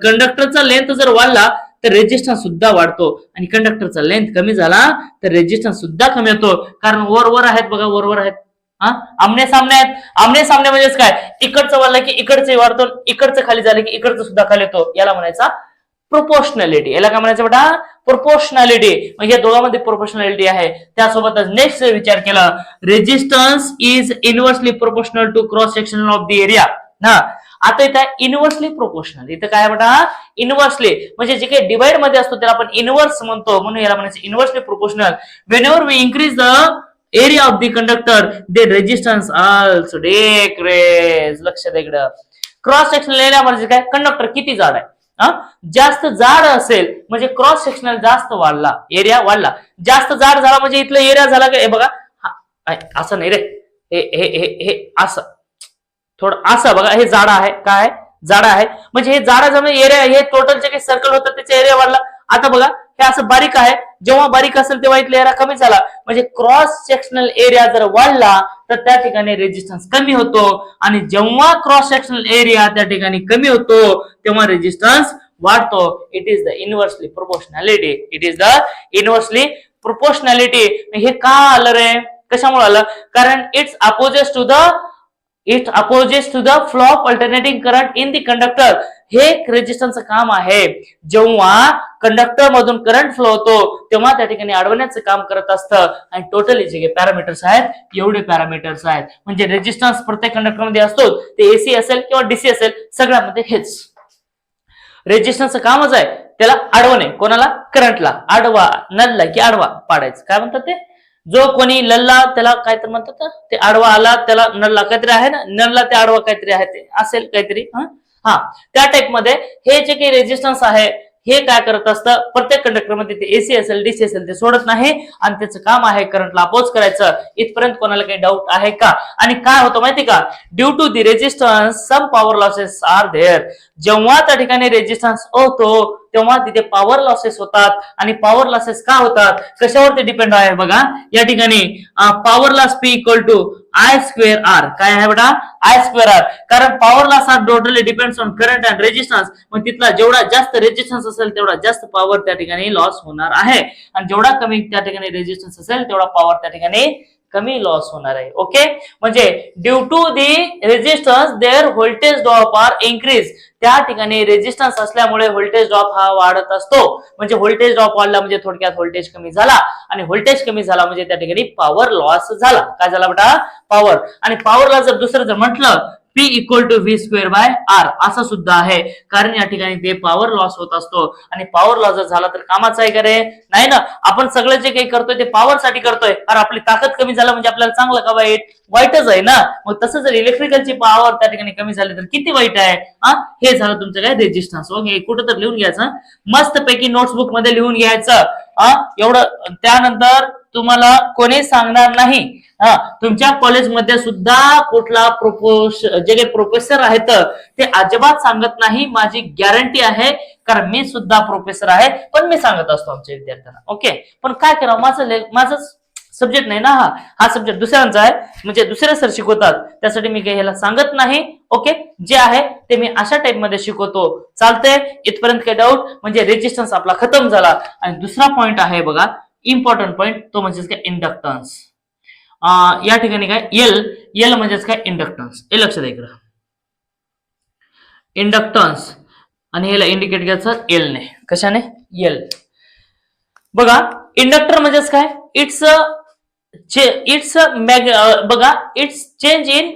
कंडक्टरचा लेंथ जर वाढला तर रेजिस्टन्स सुद्धा वाढतो आणि कंडक्टरचा लेंथ कमी झाला तर रेजिस्टन्स सुद्धा कमी होतो, कारण वर आहेत बघा, वर आहेत. आमने सामने आहेत. आमने सामने म्हणजेच काय, इकडचं वाढलं की इकडचं वाढतो, इकडचं खाली झालं की इकडचं सुद्धा खाली येतो. याला म्हणायचा प्रोपोर्शनॅलिटी. याला काय म्हणायचं बेटा, प्रोपोर्शनॅलिटी. म्हणजे दोघांमध्ये प्रोपोर्शनॅलिटी आहे. त्यासोबतच नेक्स्ट विचार केला, resistance is inversely proportional to cross section of the area. आता इथं इनव्हर्सली प्रोपोर्शनल, इथं काय बेटा इनव्हर्सली, म्हणजे जे काही डिवाइड मध्ये असतो त्याला आपण इनव्हर्स म्हणतो, म्हणून याला म्हणायचं inversely proportional. Whenever we increase the area of the conductor the resistance also decrease. लक्ष द्या इकडं, क्रॉस सेक्शनल एरिया म्हणजे काय, कंडक्टर किती जाड आहे, जास्त जाड असेल म्हणजे क्रॉस सेक्शनल जास्त वाढला, एरिया वाढला. जास्त जाड झाला म्हणजे इथलं एरिया झाला का, हे बघा असं नाही रे, हे असं थोडं असं बघा, हे जाडा आहे, काय जाडा आहे म्हणजे हे जाडा जमा एरिया, हे टोटल जे काही सर्कल होतं त्याचा एरिया वाढला. आता बघा हे असं बारीक आहे, जेव्हा बारीक असेल तेव्हा इथला एरिया कमी झाला, म्हणजे क्रॉस सेक्शनल एरिया जर वाढला तर त्या ठिकाणी रेजिस्टन्स कमी होतो, आणि जेव्हा क्रॉस सेक्शनल एरिया त्या ठिकाणी कमी होतो तेव्हा रेजिस्टन्स वाढतो. It is the inversely proportionality. It is the inversely proportionality. हे का आलं रे, कशामुळे आलं, कारण it's opposes to the flow of alternating current in the conductor. हे रेजिस्टन्सचं काम आहे. जेव्हा कंडक्टर मधून करंट फ्लो होतो तेव्हा त्या ठिकाणी अडवण्याचं काम करत असतं, आणि टोटली जे पॅरामीटर्स आहेत एवढे पॅरामीटर्स आहेत. म्हणजे रेजिस्टन्स प्रत्येक कंडक्टर मध्ये असतो, ते एसी असेल किंवा डीसी असेल, सगळ्यामध्ये हेच रेजिस्टन्सचं कामच आहे, त्याला अडवणे. कोणाला, करंटला अडवा, नल्ला की अडवा पाडायचं, काय म्हणतात ते, जो कोणी लल्ला त्याला काय तर म्हणतात, ते आडवा आला त्याला नल्ला काहीतरी आहे ना, नल्ला ते आडवा काहीतरी आहे, ते असेल काहीतरी. त्या टाइप मध्ये हे जे काही रेजिस्टन्स आहे हे काय करत असतं, प्रत्येक कंडक्टर मध्ये ते एसी असेल डीसी असेल ते सोडत नाही, आणि त्याचं काम आहे करंटला अपोज करायचं. इथपर्यंत कोणाला काही डाऊट आहे का? आणि काय होतं माहिती का, due to the resistance some power losses are there. जेव्हा त्या ठिकाणी रेजिस्टन्स होतो तेव्हा तिथे पॉवर लॉसेस होतात, आणि पॉवर लॉसेस का होतात, कशावरती डिपेंड आहे बघा. या ठिकाणी power loss P equal to I square R. काय आहे बेटा, I स्क्वेअर R. कारण पॉवर लॉस हा totally depends on current and resistance. मग तिथला जेवढा जास्त रेजिस्टन्स असेल तेवढा जास्त पॉवर त्या ठिकाणी लॉस होणार आहे, आणि जेवढा कमी त्या ठिकाणी रेजिस्टन्स असेल तेवढा पॉवर त्या ठिकाणी कमी लॉस होणार आहे. ओके, म्हणजे due to the resistance there voltage drop are increase. त्या ठिकाणी रेजिस्टन्स असल्यामुळे व्होल्टेज ड्रॉप हा वाढत असतो. म्हणजे व्होल्टेज ड्रॉप वाढला म्हणजे थोडक्यात व्होल्टेज कमी झाला, आणि व्होल्टेज कमी झाला म्हणजे त्या ठिकाणी पॉवर लॉस झाला. काय झाला बेटा, पॉवर. आणि पॉवरला जर दुसरं जर म्हटलं P equal to V square by R असं सुद्धा आहे, कारण या ठिकाणी ते पॉवर लॉस होत असतो, आणि पॉवर लॉस जर झाला तर कामाचं आहे का रे, नाही ना. आपण सगळं जे काही करतोय ते पॉवर साठी करतोय, कारण आपली ताकद कमी झाला म्हणजे आपल्याला चांगलं का वाईट, वाईटच आहे ना. मग तसं जर इलेक्ट्रिकलची पॉवर त्या ठिकाणी कमी झाली तर किती वाईट आहे. हे झालं तुमचं काय रेजिस्टन्स. ओके, कुठं तर लिहून घ्यायचं, मस्त पैकी नोट्सबुक मध्ये लिहून घ्यायचं. एवढं, त्यानंतर तुम्हाला कोणी सांगणार नाही. तुमच्या कॉलेजमध्ये सुद्धा कुठला जे काही प्रोफेसर आहेत ते अजिबात सांगत नाही, माझी गॅरंटी आहे, कारण मी सुद्धा प्रोफेसर आहे, पण मी सांगत असतो आमच्या विद्यार्थ्यांना. ओके, पण काय करावं, माझं सब्जेक्ट नाही ना, हा सब्जेक्ट दुसऱ्यांचा आहे, म्हणजे दुसरे सर शिकवतात, त्यासाठी मी काही ह्याला सांगत नाही. ओके, जे आहे ते मी अशा टाइप मध्ये शिकवतो. चालतंय, इथपर्यंत काही डाऊट, म्हणजे रेजिस्टन्स आपला खतम झाला. आणि दुसरा पॉइंट आहे बघा, इम्पॉर्टंट पॉइंट, तो म्हणजे काय, इंडक्टन्स. या ठिकाणी काय, एल म्हणजेच काय, इंडक्टन्स. हे लक्षात द्या इकडं, इंडक्टन्स, आणि ह्याला इंडिकेट करायचं एल ने. कशाने, एल. बघा, इंडक्टर म्हणजेच काय, इट्स बघा, इट्स चेंज इन,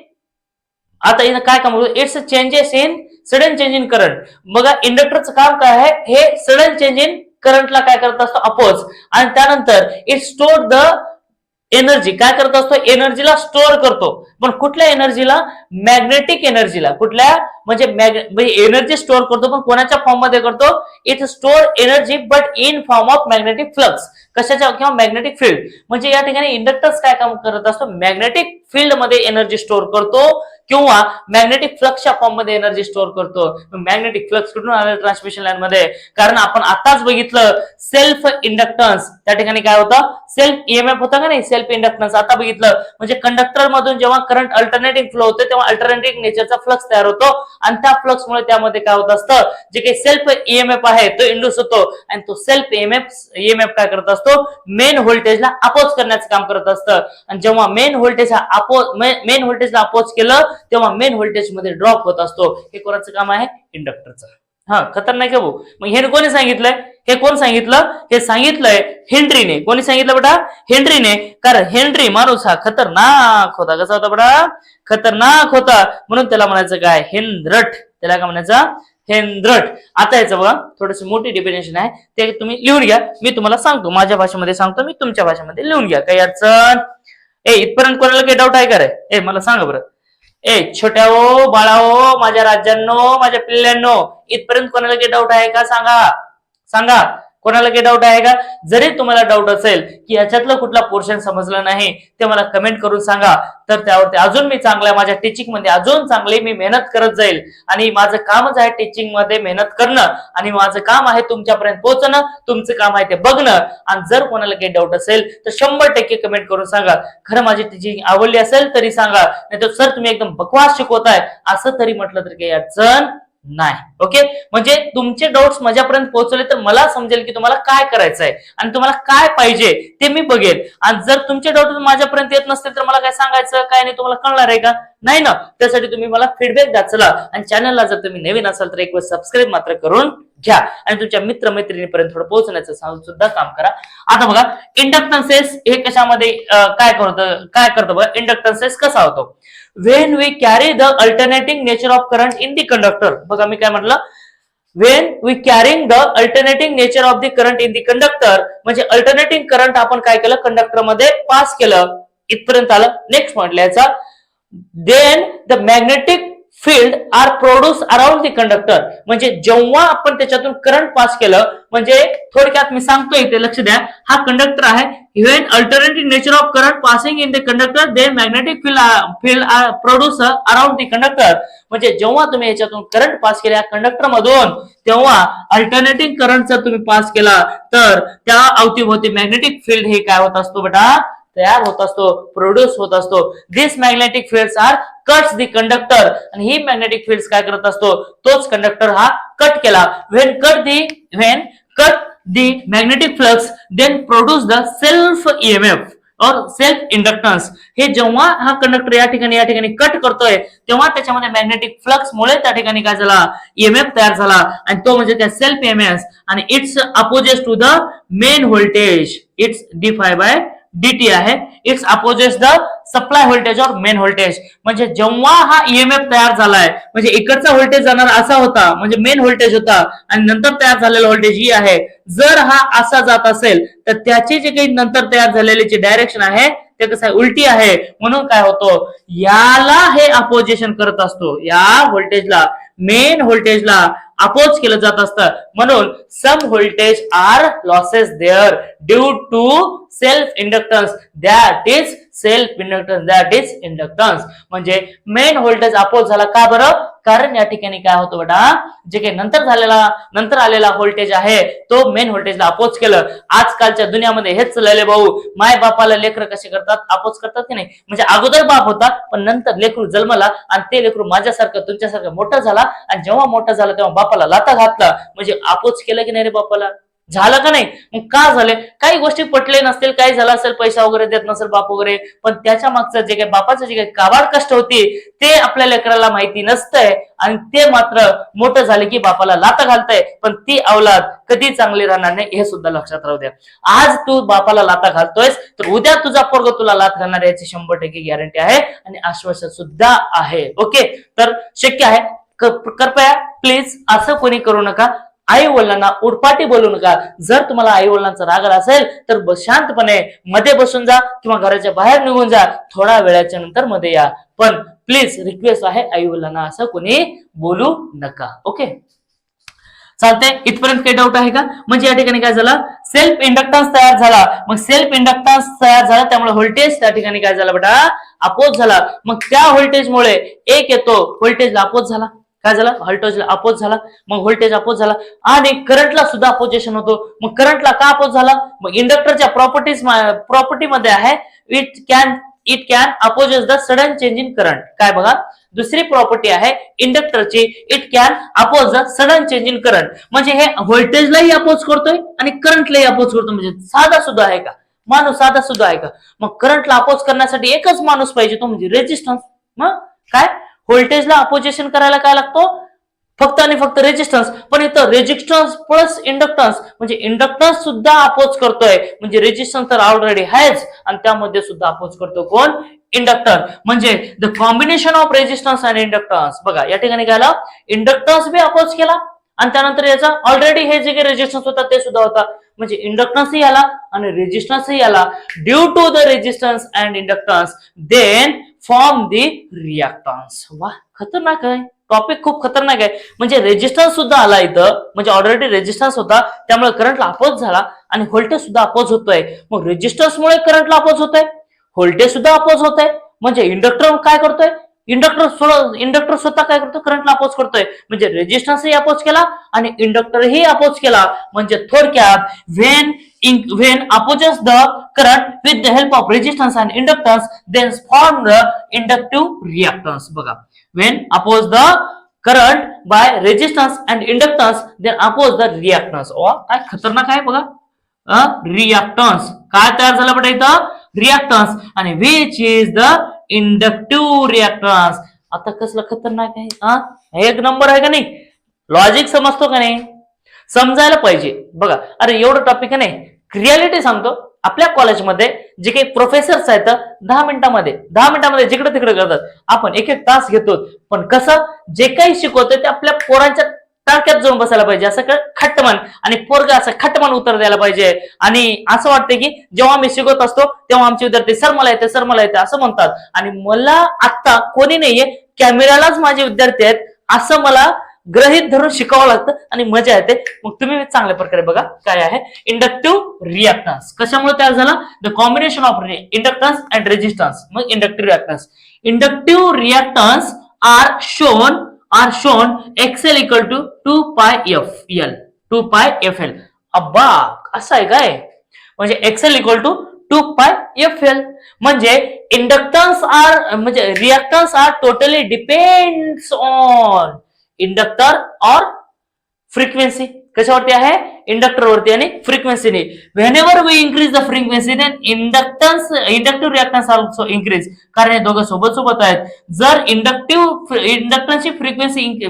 आता इथं काय काम होतं, it's changes in sudden change in current. बघा, इंडक्टरचं काम काय आहे, हे सडन चेंज इन करंटला काय करत असतो, अपोज. आणि त्यानंतर इट स्टोर द एनर्जी, काय करत असतो, एनर्जीला स्टोअर करतो. पण कुठल्या एनर्जीला, मॅग्नेटिक एनर्जीला. कुठल्या, म्हणजे एनर्जी स्टोअर करतो, पण कोणाच्या फॉर्म मध्ये करतो, it store energy but in form of magnetic flux. कशाच्या, किंवा मॅग्नेटिक फील्ड. म्हणजे या ठिकाणी इंडक्टर्स काय काम करत असतो, मॅग्नेटिक फील्ड मध्ये एनर्जी स्टोअर करतो. किंवा मॅग्नेटिक फ्लक्सच्या फॉर्म मध्ये एनर्जी स्टोअर करतो. मॅग्नेटिक फ्लक्स कुठून आले ट्रान्समिशन लाईन मध्ये? कारण आपण आताच बघितलं सेल्फ इंडक्टन्स, त्या ठिकाणी काय होतं? सेल्फ ईएमएफ होता का नाही? सेल्फ इंडक्टन्स आता बघितलं. म्हणजे कंडक्टर मधून जेव्हा करंट अल्टरनेटिंग फ्लो होते तेव्हा अल्टरनेटिंग नेचरचा फ्लक्स तयार होतो आणि त्या फ्लक्स मुळे त्यामध्ये काय होत असतं? जे काही सेल्फ ईएमएफ आहे तो इंड्यूस होतो आणि तो सेल्फ ईएमएफ काय करत असतो? मेन व्होल्टेजला अपोज करण्याचं काम करत असतं. आणि जेव्हा मेन व्होल्टेजला अपोज केलं तेव्हा मेन व्होल्टेज मध्ये ड्रॉप होत असतो. हे कोणाचं काम आहे? इंडक्टरचं. हा, खतरनाक आहे भाऊ. मग हे कोणी सांगितलंय? हे कोण सांगितलं? हे सांगितलंय हेनरीने. कोणी सांगितलं बेटा? हेनरीने. कारण हेनरी माणूस हा खतरनाक होता. कसा होता बेटा? खतरनाक होता. म्हणून त्याला म्हणायचं काय? हेनरट. त्याला काय म्हणायचं? हेनरट. आता याचं बघा थोडीशी मोठी डेफिनेशन आहे, ते तुम्ही लिहून घ्या. मी तुम्हाला सांगतो, माझ्या भाषेमध्ये सांगतो, मी तुमच्या भाषेमध्ये लिहून घ्या. काही अडचण? इथपर्यंत कोणाला काही डाऊट आहे का रे? मला सांगा बरं. छोट्याओ, बाळाओ, माझ्या राज्यांनो, माझ्या पिल्ल्यांनो, इथपर्यंत कोणाला काही डाऊट आहे का? सांगा कोणाला काही डाऊट आहे का? जरी तुम्हाला डाऊट असेल की याच्यातलं कुठला पोर्शन समजलं नाही ते मला कमेंट करून सांगा. तर त्यावरती अजून मी चांगल्या माझ्या टीचिंग मध्ये अजून चांगली मी मेहनत करत जाईल. आणि माझं कामच आहे टीचिंग मध्ये मेहनत करणं आणि माझं काम आहे तुमच्यापर्यंत पोहोचणं. तुमचं काम आहे ते बघणं. आणि जर कोणाला काही डाऊट असेल तर 100% कमेंट करून सांगा. खरं माझी टीचिंग आवडली असेल तरी सांगा, नाही तर सर तुम्ही एकदम बकवास शिकवताय असं तरी म्हटलं तरी काही अडचण नाही. ओके, म्हणजे तुमचे डाऊट्स माझ्यापर्यंत पोहोचले तर मला समजेल की तुम्हाला काय करायचंय आणि तुम्हाला काय पाहिजे ते मी बघेल. आणि जर तुमचे डाऊट माझ्यापर्यंत येत नसतील तर मला काय सांगायचं काय नाही तुम्हाला कळणार आहे का? नाही ना. त्यासाठी तुम्ही मला फीडबॅक द्या. चला, आणि चॅनलला जर तुम्ही नवीन असाल तर एक वेळ सबस्क्राईब मात्र करून घ्या आणि तुमच्या मित्रमैत्रिणीपर्यंत थोडं पोहोचण्याचं सुद्धा काम करा. आता बघा इंडक्टन्सेस हे कशामध्ये काय करतं बघा. इंडक्टन्सेस कसा होतो? when we carry the alternating nature of current in the conductor. बघा मी काय म्हटलं? when we carrying the alternating nature of the current in the conductor, म्हणजे अल्टरनेटिंग करंट आपण काय केलं? कंडक्टर मध्ये पास केलं. इथपर्यंत आलं. नेक्स्ट पॉइंट लिहायचा. then the magnetic field are produced around the conductor, म्हणजे जेव्हा आपण त्याच्यातून करंट पास केलं, म्हणजे थोडक्यात मी सांगतो इथे लक्ष द्या. हा कंडक्टर आहे. when alternating nature of current passing in the conductor, then magnetic field are produced around the conductor, म्हणजे जेव्हा तुम्ही याच्यातून करंट पास केला कंडक्टर मधून तेव्हा अल्टरनेटिंग करंट जर तुम्ही पास केला तर त्या अवतीभोवती मॅग्नेटिक फील्ड हे काय होत असतो बेटा? तयार होत असतो, प्रोड्यूस होत असतो. This magnetic fields are cuts the conductor, आणि ही मॅग्नेटिक फील्ड्स काय करत असतो? तोच कंडक्टर हा कट केला. when cut the magnetic flux, then produce the self EMF और सेल्फ इंडक्टन्स. हे जेव्हा हा कंडक्टर या ठिकाणी कट करतोय तेव्हा त्याच्यामध्ये मॅग्नेटिक फ्लक्स मुळे त्या ठिकाणी काय झाला? ईएमएफ तयार झाला आणि तो म्हणजे त्या सेल्फ ईएमएफ. आणि it's opposes to the main voltage. It's dt आहे. It's opposes the supply voltage और मेन व्होल्टेज. म्हणजे जेव्हा हा ईएमएफ तयार झालाय म्हणजे इकडचा व्होल्टेज जाणार असा होता, म्हणजे मेन व्होल्टेज होता, आणि नंतर तयार झालेला व्होल्टेज ही आहे. जर हा असा जात असेल तर त्याची जे काही नंतर तयार झालेली जी डायरेक्शन आहे ते कसं आहे? उलटी आहे. म्हणून काय होतं? याला हे अपोजिशन करत असतो. या व्होल्टेजला, मेन व्होल्टेजला अपोज केलं जात असतं. म्हणून some voltage are losses there due to self inductance. That is inductance. म्हणजे मेन व्होल्टेज अपोज झाला का बरं? कारण या ठिकाणी काय होतं बेटा? जे काही नंतर आलेला व्होल्टेज आहे तो मेन व्होल्टेजला अपोज केलं. आजकालच्या दुनियामध्ये हेच चाललंय भाऊ. माय बापाला लेकरं कसे करतात? अपोज करतात की नाही? म्हणजे अगोदर बाप होता पण नंतर लेकरू जन्मला आणि ते लेकरू माझ्यासारखं तुमच्यासारखं मोठं झाला आणि जेव्हा मोठं झालं तेव्हा बापाला लाथा घातला. म्हणजे अपोज केलं की नाही रे बापाला? झालं का नाही? मग का झाले? काही गोष्टी पटले नसतील, काही झालं असेल, पैसा वगैरे देत नसेल बाप वगैरे, पण त्याच्या मागचं जे काही बापाचं जे काही काबाड कष्ट होती ते आपल्या लेकराला माहिती नसतंय आणि ते मात्र मोठं झाले की बापाला लाथा घालतंय. पण ती औलाद कधी चांगली राहणार नाही हे सुद्धा लक्षात राहू द्या. आज तू बापाला लाथा घालतोयस तर उद्या तुझा पोरग तुला लाथ घालणार याची 100% गॅरंटी आहे आणि आश्वासन सुद्धा आहे. ओके, तर शक्य आहे. कृपया प्लीज असं कोणी करू नका. आई वडिलांना उडपाटी बोलू नका. जर तुम्हाला आई वडिलांचा राग आला असेल तर शांतपणे मध्ये बसून जा किंवा घराच्या बाहेर निघून जा. थोडा वेळाच्या नंतर मध्ये या. पण प्लीज रिक्वेस्ट आहे, आई वडिलांना असं कोणी बोलू नका. ओके, चालतंय, इथपर्यंत काही डाऊट आहे का? म्हणजे या ठिकाणी काय झालं, सेल्फ इंडक्टन्स तयार झाला. मग सेल्फ इंडक्टन्स तयार झाला त्यामुळे व्होल्टेज त्या ठिकाणी काय झाला बेटा, अपोज झाला. मग त्या व्होल्टेजमुळे एक येतो, व्होल्टेजला अपोज झाला. काय झालं, व्होल्टेजला अपोज झाला. मग व्होल्टेज अपोज झाला आणि करंटला सुद्धा अपोजिशन होतो. मग करंटला का अपोज झाला, मग इंडक्टरच्या प्रॉपर्टी मध्ये आहे it can opposes the sudden change in current. काय बघा, दुसरी प्रॉपर्टी आहे इंडक्टरची, it can oppose the sudden change in current. म्हणजे हे व्होल्टेजलाही अपोज करतोय आणि करंटलाही अपोज करतोय. म्हणजे साधा सुद्धा आहे का माणूस, साधा सुद्धा आहे का? मग करंटला अपोज करण्यासाठी एकच माणूस पाहिजे, तो म्हणजे रेजिस्टन्स. मग काय, व्होल्टेजला अपोजिशन करायला काय लागतो, फक्त आणि फक्त रेजिस्टन्स. पण इथं रेजिस्टन्स प्लस इंडक्टन्स म्हणजे इंडक्टन्स सुद्धा अपोज करतोय. म्हणजे रेजिस्टन्स तर ऑलरेडी आहेच आणि त्यामध्ये सुद्धा अपोज करतो कोण, इंडक्टर. म्हणजे the combination of resistance and inductance. बघा या ठिकाणी काय झालं, इंडक्टन्स बी अपोज केला आणि त्यानंतर याचा ऑलरेडी हे जे काही रेजिस्टन्स होता ते सुद्धा होता. म्हणजे इंडक्टन्सही आला आणि रेजिस्टन्सही आला. Due to the resistance and inductance then form the reactance. वा, खतरनाक आहे टॉपिक, खूप खतरनाक आहे. म्हणजे रेजिस्टन्स सुद्धा आला इथं, म्हणजे ऑलरेडी रेजिस्टन्स होता त्यामुळे करंटला अपोज झाला आणि व्होल्टेज सुद्धा अपोज होतोय. मग रेजिस्टन्समुळे करंटला अपोज होतोय, व्होल्टेज सुद्धा अपोज होतोय. म्हणजे इंडक्टर काय करतोय, इंडक्टर स्वतः काय करतो, करंटला अपोज करतोय. म्हणजे रेजिस्टन्सही अपोज केला आणि इंडक्टरही अपोज केला. म्हणजे थोडक्यात when opposes the current with the help of resistance and inductance then form the inductive reactance. बघा, when oppose the current by resistance and inductance then oppose the reactance. काय खतरनाक आहे बघा, रिएक्टन्स काय तयार झाला बेटा इथं, रिएक्टन्स. आणि which is the inductive reactance. आता कसलं खतरनाक आहे, एक नंबर आहे का नाही, लॉजिक समजतो का नाही, समजायला पाहिजे. बघा, अरे एवढं टॉपिक आहे नाही, रियालिटी सांगतो. आपल्या कॉलेजमध्ये जे काही प्रोफेसर्स आहेत 10 मिनिटांमध्ये जिकडे तिकडे करतात. आपण एक तास घेतो, पण कसं जे काही शिकवतोय ते आपल्या पोरांच्या टाळक्यात जाऊन बसायला पाहिजे. असं खट्टमन आणि पोरगा असं खट्टमन उत्तर द्यायला पाहिजे. आणि असं वाटतं की जेव्हा मी शिकवत असतो तेव्हा आमचे विद्यार्थी सर मला येते असं म्हणतात. आणि मला आता कोणी नाहीये, कॅमेरालाच माझे विद्यार्थी आहेत असं मला गृहीत धरून शिकावं लागतं आणि मजा येते. मग तुम्ही चांगल्या प्रकारे बघा काय आहे इंडक्टिव्ह रिएक्टन्स. कशामुळे तयार झाला, the combination of inductance and resistance. मग inductive reactance. Inductive reactance are shown XL equal to 2 pi FL. अब्बा असं आहे काय, म्हणजे Excel equal to 2 pi FL. म्हणजे इंडक्टन्स आर म्हणजे reactance are totally depends on inductor और फ्रिक्वेन्सी. कशावरती आहे, इंडक्टर वरती आणि फ्रिक्वेन्सीने. Whenever we increase the frequency then inductive reactance also increase. कारण हे दोघं सोबत आहेत. जर इंडक्टन्सची फ्रिक्वेन्सी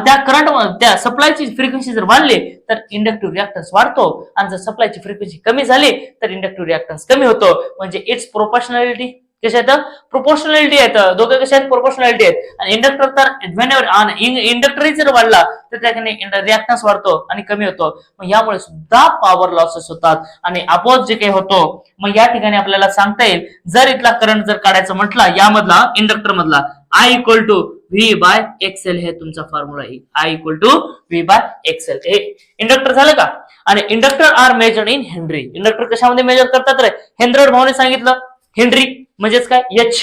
त्या करंट त्या सप्लायची फ्रिक्वेन्सी जर वाढली तर इंडक्टिव्ह रिएक्टन्स वाढतो आणि जर सप्लायची फ्रिक्वेन्सी कमी झाली तर इंडक्टिव्ह रिएक्टन्स कमी होतो. म्हणजे इट्स प्रोपोर्शनॅलिटी. कशा आहेत, प्रोपोर्शनॅलिटी आहेत. दोघं कशा आहेत, प्रोपोर्शनॅलिटी आहेत. आणि इंडक्टर तर इंडक्टर जर वाढला तर त्याने रिएक्टन्स वाढतो आणि कमी होतो. मग यामुळे सुद्धा पॉवर लॉसेस होतात आणि अपोज जे काही होतो. मग या ठिकाणी आपल्याला सांगता येईल, जर इथला करंट जर काढायचा म्हटला यामधला इंडक्टर मधला, I इक्वल टू V/XL हे तुमचा फॉर्म्युला आहे. I equal to V/XL. हे इंडक्टर झालं का. आणि inductor are measured in henry. Inductor कशामध्ये मेजर करतात रे, हेनरी भाऊने सांगितलं. हेनरी म्हणजेच काय, H.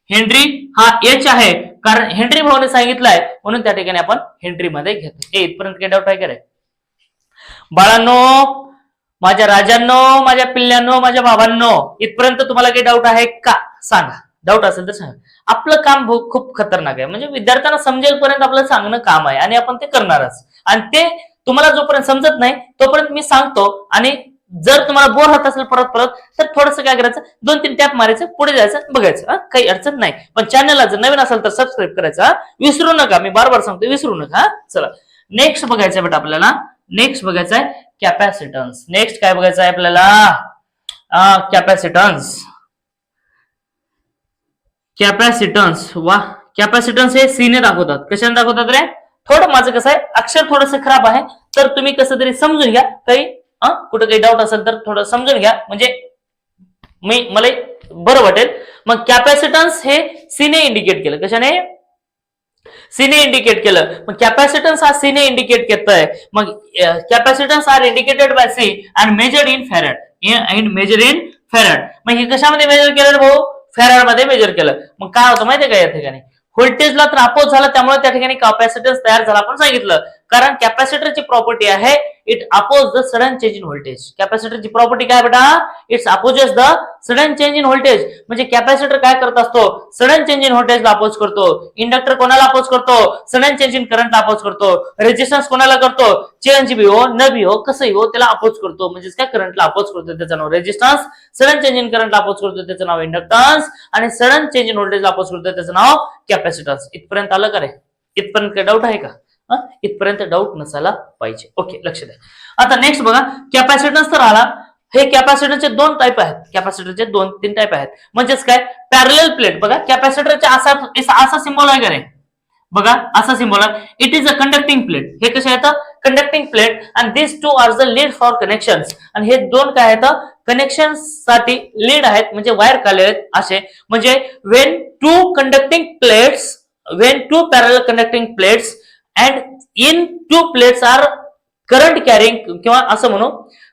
हेनरी हा H आहे, कारण हेनरी भाऊने सांगितलंय म्हणून त्या ठिकाणी आपण हेनरी मध्ये घेतो. इथपर्यंत काही डाऊट आहे का रे बाळांनो, माझ्या राजांनो, माझ्या पिल्ल्यांनो, माझ्या बाबांनो, इथपर्यंत तुम्हाला काही डाऊट आहे का सांगा. डाऊट असेल तर सांगा. आपलं काम खूप खतरनाक आहे. म्हणजे विद्यार्थ्यांना समजेल पर्यंत आपलं सांगणं काम आहे आणि आपण ते करणारच. आणि ते तुम्हाला जोपर्यंत समजत नाही तोपर्यंत मी सांगतो. आणि जर तुम्हाला बोर होत असेल परत तर थोडंसं काय करायचं, 2-3 टॅप मारायचं, पुढे जायचं, बघायचं. काही अडचण नाही. पण चॅनलला जर नवीन असेल तर सबस्क्राईब करायचं विसरू नका. मी बार सांगतो, विसरू नका. चला नेक्स्ट बघायचं बेटा आपल्याला. नेक्स्ट बघायचं आहे कॅपॅसिटन्स. नेक्स्ट काय बघायचं आहे आपल्याला, कॅपॅसिटन्स. वा, कॅपॅसिटन्स हे सीने दाखवतात. कशाने दाखवतात रे, थोडं माझं कसं आहे अक्षर थोडंसं खराब आहे तर तुम्ही कसं तरी समजून घ्या. कुठं काही डाऊट असेल तर थोडं समजून घ्या, म्हणजे मला बरं वाटेल. मग कॅपॅसिटन्स हे सीने इंडिकेट केलं. कशाने, सीने इंडिकेट केलं, मग कॅपॅसिटन्स हा सीने इंडिकेट करतोय. मग capacitance are indicated by C and measured in farad. मग हे कशामध्ये मेजर केलं भाऊ? फॅरड मध्ये मेजर केलं. मग काय होतं माहितीये का या ठिकाणी? व्होल्टेजला तर अपोज झाला, त्यामुळे त्या ठिकाणी कॅपॅसिटन्स तयार झाला आपण सांगितलं. कारण कॅपॅसिटरची प्रॉपर्टी आहे it oppose the sudden change in voltage. कॅपॅसिटरची प्रॉपर्टी काय बेटा? It's opposes the sudden change in voltage. म्हणजे कॅपॅसिटर काय करत असतो? सडन चेंज इन व्होल्टेजला अपोज करतो. इंडक्टर कोणाला अपोज करतो? सडन चेंज इन करंटला अपोज करतो. रेजिस्टन्स कोणाला करतो? चेंज बी हो न बी हो कसंही हो त्याला अपोज करतो. म्हणजे काय? करंटला अपोज करतो, त्याचं नाव रेजिस्टन्स. सडन चेंज इन करंटला अपोज करतो, त्याचं नाव इंडक्टन्स. आणि सडन चेंज इन व्होल्टेजला अपोज करतो, त्याचं नाव कॅपॅसिटन्स. इथपर्यंत आलं का रे? इथपर्यंत काही डाऊट आहे का? इथपर्यंत डाऊट नसायला पाहिजे. ओके, लक्ष द्या. आता नेक्स्ट बघा, कॅपॅसिटन्स तर आला. हे कॅपॅसिटरचे दोन टाईप आहेत. कॅपॅसिटरचे 2-3 टाईप आहेत. म्हणजेच काय? Parallel plate. बघा कॅपॅसिटरचे असा सिम्बॉल आहे का रे? बघा असा सिम्बॉल आहे. It is a conducting plate. हे कसे आहेत? Conducting plate. And this two are the lead for connections. आणि हे दोन काय आहेत? कनेक्शन साठी लीड आहेत, म्हणजे वायर काढलेले आहेत असे. म्हणजे when two parallel conducting plates and in two plates are current carrying किंवा असं म्हणू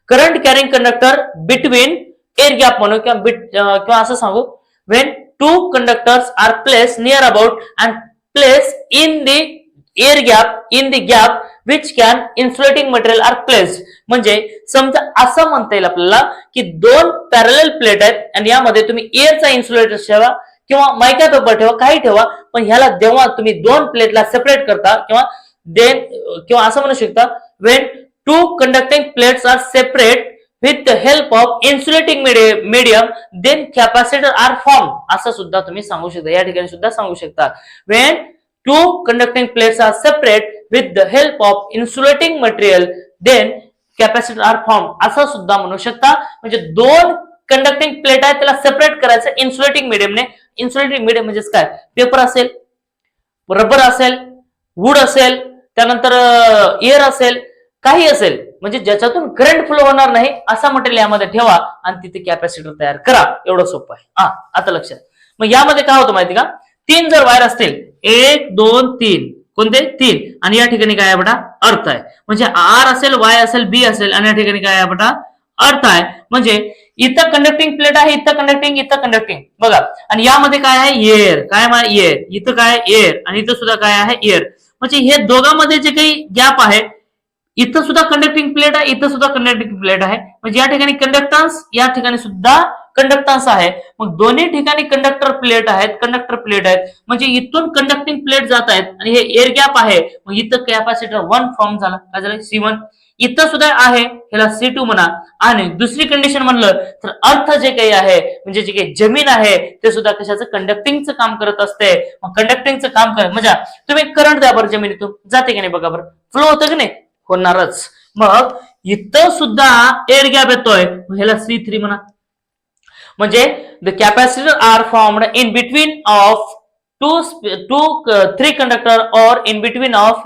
current carrying conductor between air gap म्हणू किंवा असं सांगू when two conductors are placed near about and placed in the gap which can insulating material are placed. म्हणजे समजा असं म्हणता येईल आपल्याला की दोन पॅरलल प्लेट आहेत आणि यामध्ये तुम्ही एअरचा इन्सुलेटर ठेवा किंवा मायका पेपर ठेवा, काही ठेवा, पण ह्याला जेव्हा तुम्ही दोन प्लेटला सेपरेट करता किंवा असं म्हणू शकता when two conducting plates are separate with the help of insulating medium then capacitor are formed. असं सुद्धा तुम्ही सांगू शकता, या ठिकाणी सुद्धा सांगू शकता. when two conducting plates are separate with the help of insulating material then capacitor are formed. असं सुद्धा म्हणू शकता. म्हणजे दोन कंडक्टिंग प्लेट आहेत, त्याला सेपरेट करायचं इन्सुलेटिंग मीडियमने. इन्सुलेटिंग मीडियम म्हणजे काय? पेपर असेल, रबर असेल, वूड असेल, त्यानंतर एअर असेल, काही असेल, म्हणजे ज्याच्यातून करंट फ्लो होणार नाही असा मटेरियल यामध्ये ठेवा आणि तिथे कॅपॅसिटर तयार करा. एवढं सोपं आहे. आता लक्षात. मग यामध्ये काय होतं माहिती का? 3 जर वायर असतील, 1 2 3, कोणते? 3. आणि या ठिकाणी काय आहे बेटा? अर्थ आहे. म्हणजे आर असेल, वाय असेल, बी असेल आणि या ठिकाणी काय आहे बेटा? अर्थ आहे. म्हणजे इथं कंडक्टिंग प्लेट आहे, इथं कंडक्टिंग बघा. आणि यामध्ये काय आहे? एअर. काय आहे? एअर. इथं काय? एअर. आणि इथं सुद्धा काय आहे? एअर. म्हणजे हे दोघांमध्ये जे काही गॅप आहे, इथं सुद्धा कंडक्टिंग प्लेट आहे, इथं सुद्धा कंडक्टिंग प्लेट आहे. म्हणजे या ठिकाणी कंडक्टन्स, या ठिकाणी सुद्धा कंडक्टन्स आहे. मग दोन्ही ठिकाणी कंडक्टर प्लेट आहेत. म्हणजे इथून कंडक्टिंग प्लेट जात आहेत आणि हे एअर गॅप आहे. मग इथं कॅपॅसिटर 1 फॉर्म झाला. काय झालं? C1. इथं सुद्धा आहे, ह्याला C2 म्हणा. आणि दुसरी कंडिशन म्हणलं तर अर्थ जे काही आहे, म्हणजे जे काही जमीन आहे, ते सुद्धा कशाचं? कंडक्टिंगचं काम करत असते. मग कंडक्टिंगचं काम म्हणजे तुम्ही करंट द्या बरं, जमिनीतून जाते की नाही बघा बरं, फ्लो होतं की नाही? होणारच. मग इथं सुद्धा एअर गॅप येतोय, ह्याला C3 म्हणा. म्हणजे the capacitor are formed in between of three conductor or in between of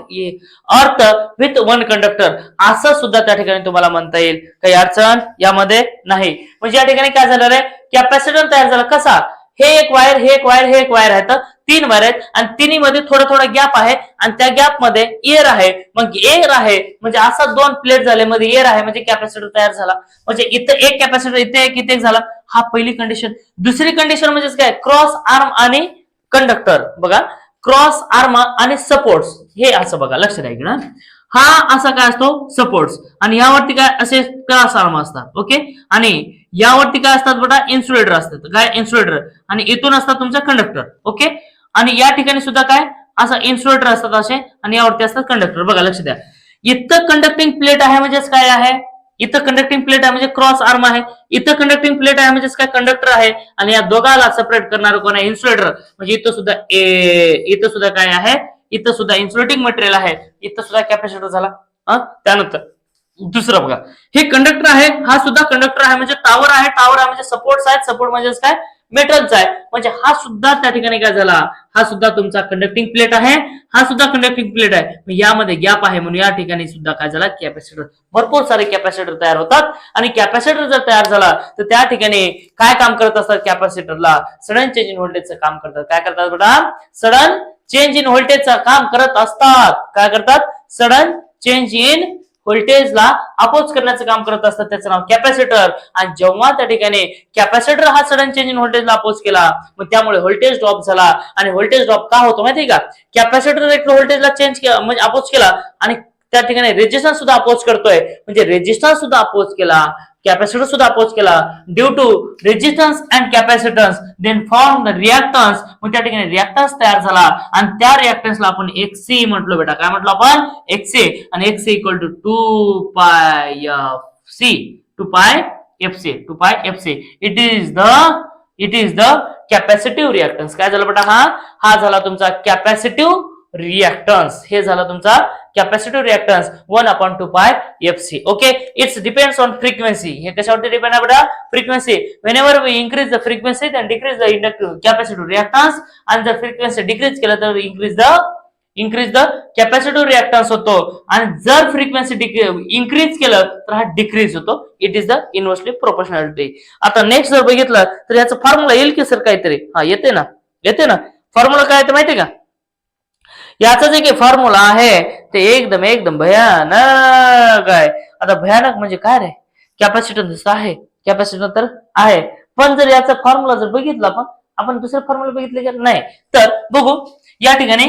earth with one conductor. असं सुद्धा त्या ठिकाणी तुम्हाला म्हणता येईल. काही अडचण यामध्ये नाही. म्हणजे या ठिकाणी काय झालं रे? कॅपॅसिटर तयार झाला. कसा? हे एक वायर, हे एक वायर, हे एक वायर आहे. तर 3 वायर आहेत आणि तिन्हीमध्ये थोडा गॅप आहे आणि त्या गॅप मध्ये एअर आहे. मग एअर आहे म्हणजे असा 2 प्लेट झाले, मध्ये एअर आहे, म्हणजे कॅपॅसिटर तयार झाला. म्हणजे इथं एक कॅपॅसिटर, इथे एक झाला. हा पहिली कंडिशन. दुसरी कंडिशन म्हणजे काय? क्रॉस आर्म आणि कंडक्टर. बघा, क्रॉस आर्म आणि सपोर्ट्स, हे असं बघा, लक्ष द्या इकडं. हा असा काय असतो? सपोर्ट्स. आणि यावरती काय? असे क्रॉस आर्म असतात. ओके. आणि यावरती काय असतात बेटा? इन्सुलेटर असतात. काय? इन्सुलेटर. आणि इथून असतात तुमचा कंडक्टर. ओके. आणि या ठिकाणी सुद्धा काय? असं इन्सुलेटर असतात असे, आणि यावरती असतात कंडक्टर. बघा, लक्ष द्या. इथं कंडक्टिंग प्लेट आहे म्हणजेच काय आहे? इथं कंडक्टिंग प्लेट आहे म्हणजे क्रॉस आर्म आहे. इथं कंडक्टिंग प्लेट आहे म्हणजे काय? कंडक्टर आहे. आणि या दोघाला सेपरेट करणार कोण आहे? इन्सुलेटर. म्हणजे इथं सुद्धा काय आहे? इथं सुद्धा इन्सुलेटिंग मटेरियल आहे. इथं सुद्धा कॅपॅसिटर झाला. त्यानंतर दुसरं बघा, हे कंडक्टर आहे, हा सुद्धा कंडक्टर आहे. म्हणजे टावर आहे म्हणजे सपोर्ट्स आहेत. सपोर्ट म्हणजे काय? मेटलचा आहे. म्हणजे हा सुद्धा त्या ठिकाणी काय झाला? हा सुद्धा तुमचा कंडक्टिंग प्लेट आहे. हा सुद्धा कंडक्टिंग प्लेट आहे. यामध्ये गॅप आहे म्हणून या ठिकाणी सुद्धा काय झाला? कॅपॅसिटर. भरपूर सारे कॅपॅसिटर तयार होतात. आणि कॅपॅसिटर जर तयार झाला तर त्या ठिकाणी काय काम करत असतात? कॅपॅसिटरला सडन चेंज इन व्होल्टेजचं काम करतात. काय करतात बेटा? सडन चेंज इन व्होल्टेजचं काम करत असतात. काय करतात? सडन चेंज इन व्होल्टेजला अपोज करण्याचं काम करत असतात. त्याचं नाव कॅपॅसिटर. आणि जेव्हा त्या ठिकाणी कॅपॅसिटर हा सडन चेंज इन व्होल्टेजला अपोज केला, मग त्यामुळे व्होल्टेज ड्रॉप झाला. आणि व्होल्टेज ड्रॉप का होतो माहितीये का? कॅपॅसिटर एक व्होल्टेजला चेंज केला म्हणजे अपोज केला आणि त्या ठिकाणी रेजिस्टन्स सुद्धा अपोज करतोय, म्हणजे रेजिस्टन्स सुद्धा अपोज केला, कॅपॅसिटर सुद्धा अपोज केला. Due to resistance and capacitance then form the reactance. मग त्या ठिकाणी रिएक्टन्स तयार झाला आणि त्या रिएक्टन्सला आपण XC म्हटलो बेटा. काय म्हटलो आपण? XC. आणि XC इक्वल टू 2 पाय FC. 2 पाय FC. 2 पाय FC. It is the capacitive reactance. काय झालं बेटा? हा झाला तुमचा कॅपॅसिटिव्ह रिएक्टन्स. हे झाला तुमचा capacitive reactance 1/2 pi FC. Okay. It's depends on frequency. हे कशावरती डिपेंड आहे बेटा? Frequency. Whenever we increase the frequency then decrease the inductive capacitive reactance. आणि जर फ्रिक्वेन्सी डिक्रीज केलं तर इन्क्रीज द कॅपॅसिटिव्ह रिएक्टन्स होतो. आणि जर फ्रिक्वेन्सी इन्क्रीज केलं तर हा डिक्रीज होतो. It is the inversely proportionality. आता नेक्स्ट जर बघितलं तर याचा फॉर्म्युला येईल की सर काहीतरी? येते ना फॉर्म्युला काय आहे माहितीये का? याचा जे काही फॉर्म्युला आहे ते एकदम भयानक आहे. आता भयानक म्हणजे काय रे? कॅपॅसिटन्स आहे, कॅपॅसिटन्स तर आहे, पण जर याचा फॉर्म्युला जर बघितला आपण दुसरा फॉर्म्युला बघितले की नाही, तर बघू. या ठिकाणी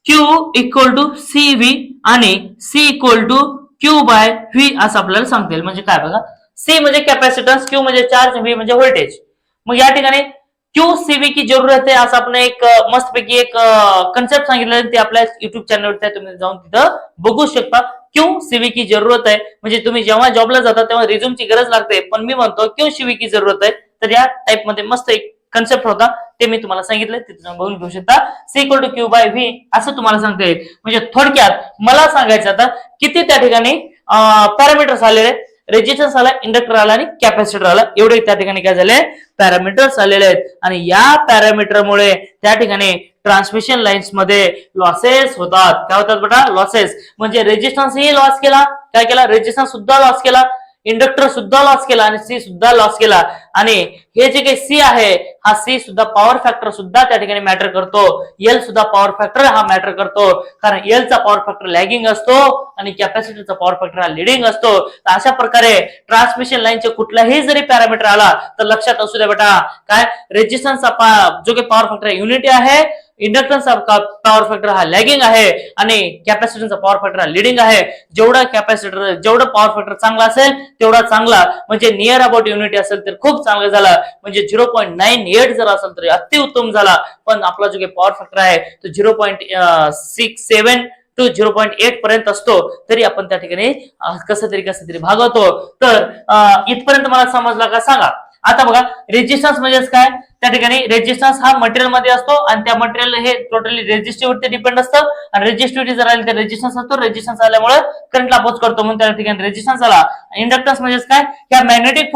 Q इक्वल टू CV आणि C इक्वल टू Q/V असं आपल्याला सांगता येईल. म्हणजे काय बघा, C म्हणजे कॅपॅसिटन्स, Q म्हणजे चार्ज, V म्हणजे व्होल्टेज. मग या ठिकाणी QCV की जरूरत आहे असं आपण एक मस्तपैकी एक कन्सेप्ट सांगितलं, ते आपल्या युट्यूब चॅनलवरती तुम्ही जाऊन तिथं बघू शकता. QCV की जरूरत आहे म्हणजे तुम्ही जेव्हा जॉबला जाता तेव्हा रिझ्यूमची गरज लागते, पण मी म्हणतो QCV की जरूरत आहे. तर या टाइप मध्ये मस्त एक कन्सेप्ट होता, ते मी तुम्हाला सांगितलं, ते तुम्ही बघून घेऊ शकता. C इक्वल टू Q/V असं तुम्हाला सांगता येईल. म्हणजे थोडक्यात मला सांगायचं आता किती त्या ठिकाणी पॅरामीटर्स आलेले, रेजिस्टन्स आला, इंडक्टर आला आणि कॅपॅसिटर आला, एवढे त्या ठिकाणी काय झाले? पॅरामीटर्स आलेले आहेत. आणि या पॅरामीटरमुळे त्या ठिकाणी ट्रान्समिशन लाईन्स मध्ये लॉसेस होतात. काय होतात बेटा? लॉसेस. म्हणजे रेजिस्टन्स ही लॉस केला, काय केला? रेजिस्टन्स सुद्धा लॉस केला, इंडक्टर सुद्धा लॉस केला आणि C सुद्धा लॉस केला. आणि हे जे काही C आहे, हा C सुद्धा पॉवर फॅक्टर सुद्धा त्या ठिकाणी मॅटर करतो. L सुद्धा पॉवर फॅक्टर हा मॅटर करतो, कारण L चा पॉवर फॅक्टर लॅगिंग असतो आणि कॅपॅसिटरचा पॉवर फॅक्टर हा लीडिंग असतो. तर अशा प्रकारे ट्रान्समिशन लाईनचे कुठलाही जरी पॅरामीटर आला तर लक्षात असू द्या बेटा, काय रेजिस्टन्सचा जो काही पॉवर फॅक्टर युनिटी आहे, इंडक्टन्सचा पॉवर फॅक्टर हा लॅगिंग आहे आणि कॅपॅसिटरचा पॉवर फॅक्टर हा लीडिंग आहे. जेवढं पॉवर फॅक्टर चांगला असेल तेवढा चांगला, म्हणजे नियर अबाउट युनिटी असेल तर खूप चांगलं झालं, म्हणजे 0.98 जर असेल तर अतिउत्तम झाला. पण आपला जो काही पॉवर फॅक्टर आहे तो 0.67 टू 0.8 पर्यंत असतो, तरी आपण त्या ठिकाणी कसं तरी भागवतो. तर इथपर्यंत मला समजला का सांगा? आता बघा, रेजिस्टन्स म्हणजेच काय? त्या ठिकाणी रेजिस्टन्स हा मटेरियल मध्ये असतो आणि त्या मटेरियल हे टोटली रेजिस्टिव्हिटी डिपेंड असतं. आणि रेजिस्टिव्हिटी जर आली तर रेजिस्टन्स असतो, रेजिस्टन्स आल्यामुळे करंटला अपोज करतो म्हणून त्या ठिकाणी रेजिस्टन्स आला. इंडक्टन्स म्हणजेच काय? या मॅग्नेटिक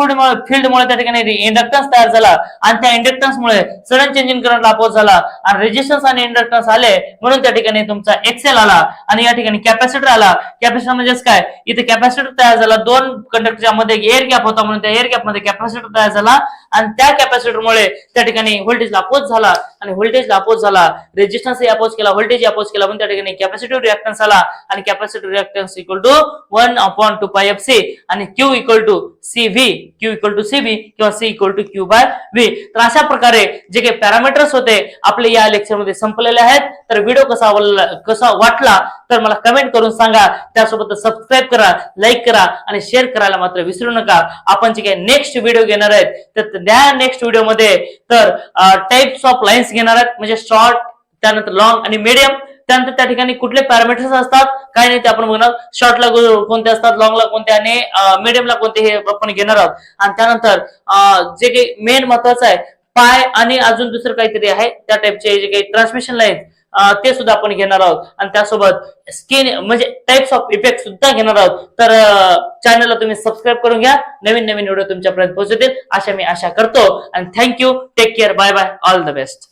फील्डमुळे त्या ठिकाणी इंडक्टन्स तयार झाला आणि त्या इंडक्टन्समुळे सडन चेंज इन करंटला अपोज झाला आणि रेजिस्टन्स आणि इंडक्टन्स आले म्हणून त्या ठिकाणी तुमचा XL आला. आणि या ठिकाणी कॅपॅसिटर आला. कॅपॅसिटर म्हणजेच काय? इथे कॅपॅसिटर तयार झाला, दोन कंडक्टरच्या मध्ये एअर गॅप होता म्हणून त्या एअर गॅप मध्ये कॅपॅसिटर तयार झाला आणि त्या कॅपॅसिटरमुळे त्या ठिकाणी व्होल्टेजला अपोज झाला आणि व्होल्टेजला अपोज झाला, रेजिस्टन्स अपोज केला, व्होल्टेज अपोज केला म्हणून त्या ठिकाणी कॅपॅसिटिव्ह रिएक्टन्स आला. आणि capacitive reactance equal to 1/2 pi FC आणि Q इक्वल टू CV किंवा C इक्वल टू Q/V. तर अशा प्रकारे जे काही पॅरामीटर्स होते आपले या लेक्चर मध्ये संपलेले आहेत. तर व्हिडिओ कसा वाटला तर मला कमेंट करून सांगा. त्यासोबत सबस्क्राईब करा, लाईक करा आणि शेअर करायला मात्र विसरू नका. आपण जे काही नेक्स्ट व्हिडिओ घेणार आहेत तर त्या नेक्स्ट व्हिडिओ मध्ये तर टाइप्स ऑफ लाईन्स घेणार आहेत, म्हणजे शॉर्ट, त्यानंतर लॉंग आणि मीडियम. त्यानंतर त्या ठिकाणी कुठले पॅरामीटर्स असतात काय नाही ते आपण बघणार. शॉर्टला कोणते असतात, लॉंगला कोणते आणि मीडियमला कोणते हे आपण घेणार आहोत. आणि त्यानंतर जे काही मेन महत्वाचं आहे पाय आणि अजून दुसरं काहीतरी आहे त्या टाइपचे जे काही ट्रान्समिशन लाईन ते सुद्धा आपण घेणार आहोत. आणि त्यासोबत स्किन म्हणजे टाइप्स ऑफ इफेक्ट सुद्धा घेणार आहोत. तर चॅनलला तुम्ही सबस्क्राईब करून घ्या, नवीन व्हिडिओ तुमच्यापर्यंत पोहोचतील अशा मी आशा करतो. आणि thank you, take care, bye bye, all the best.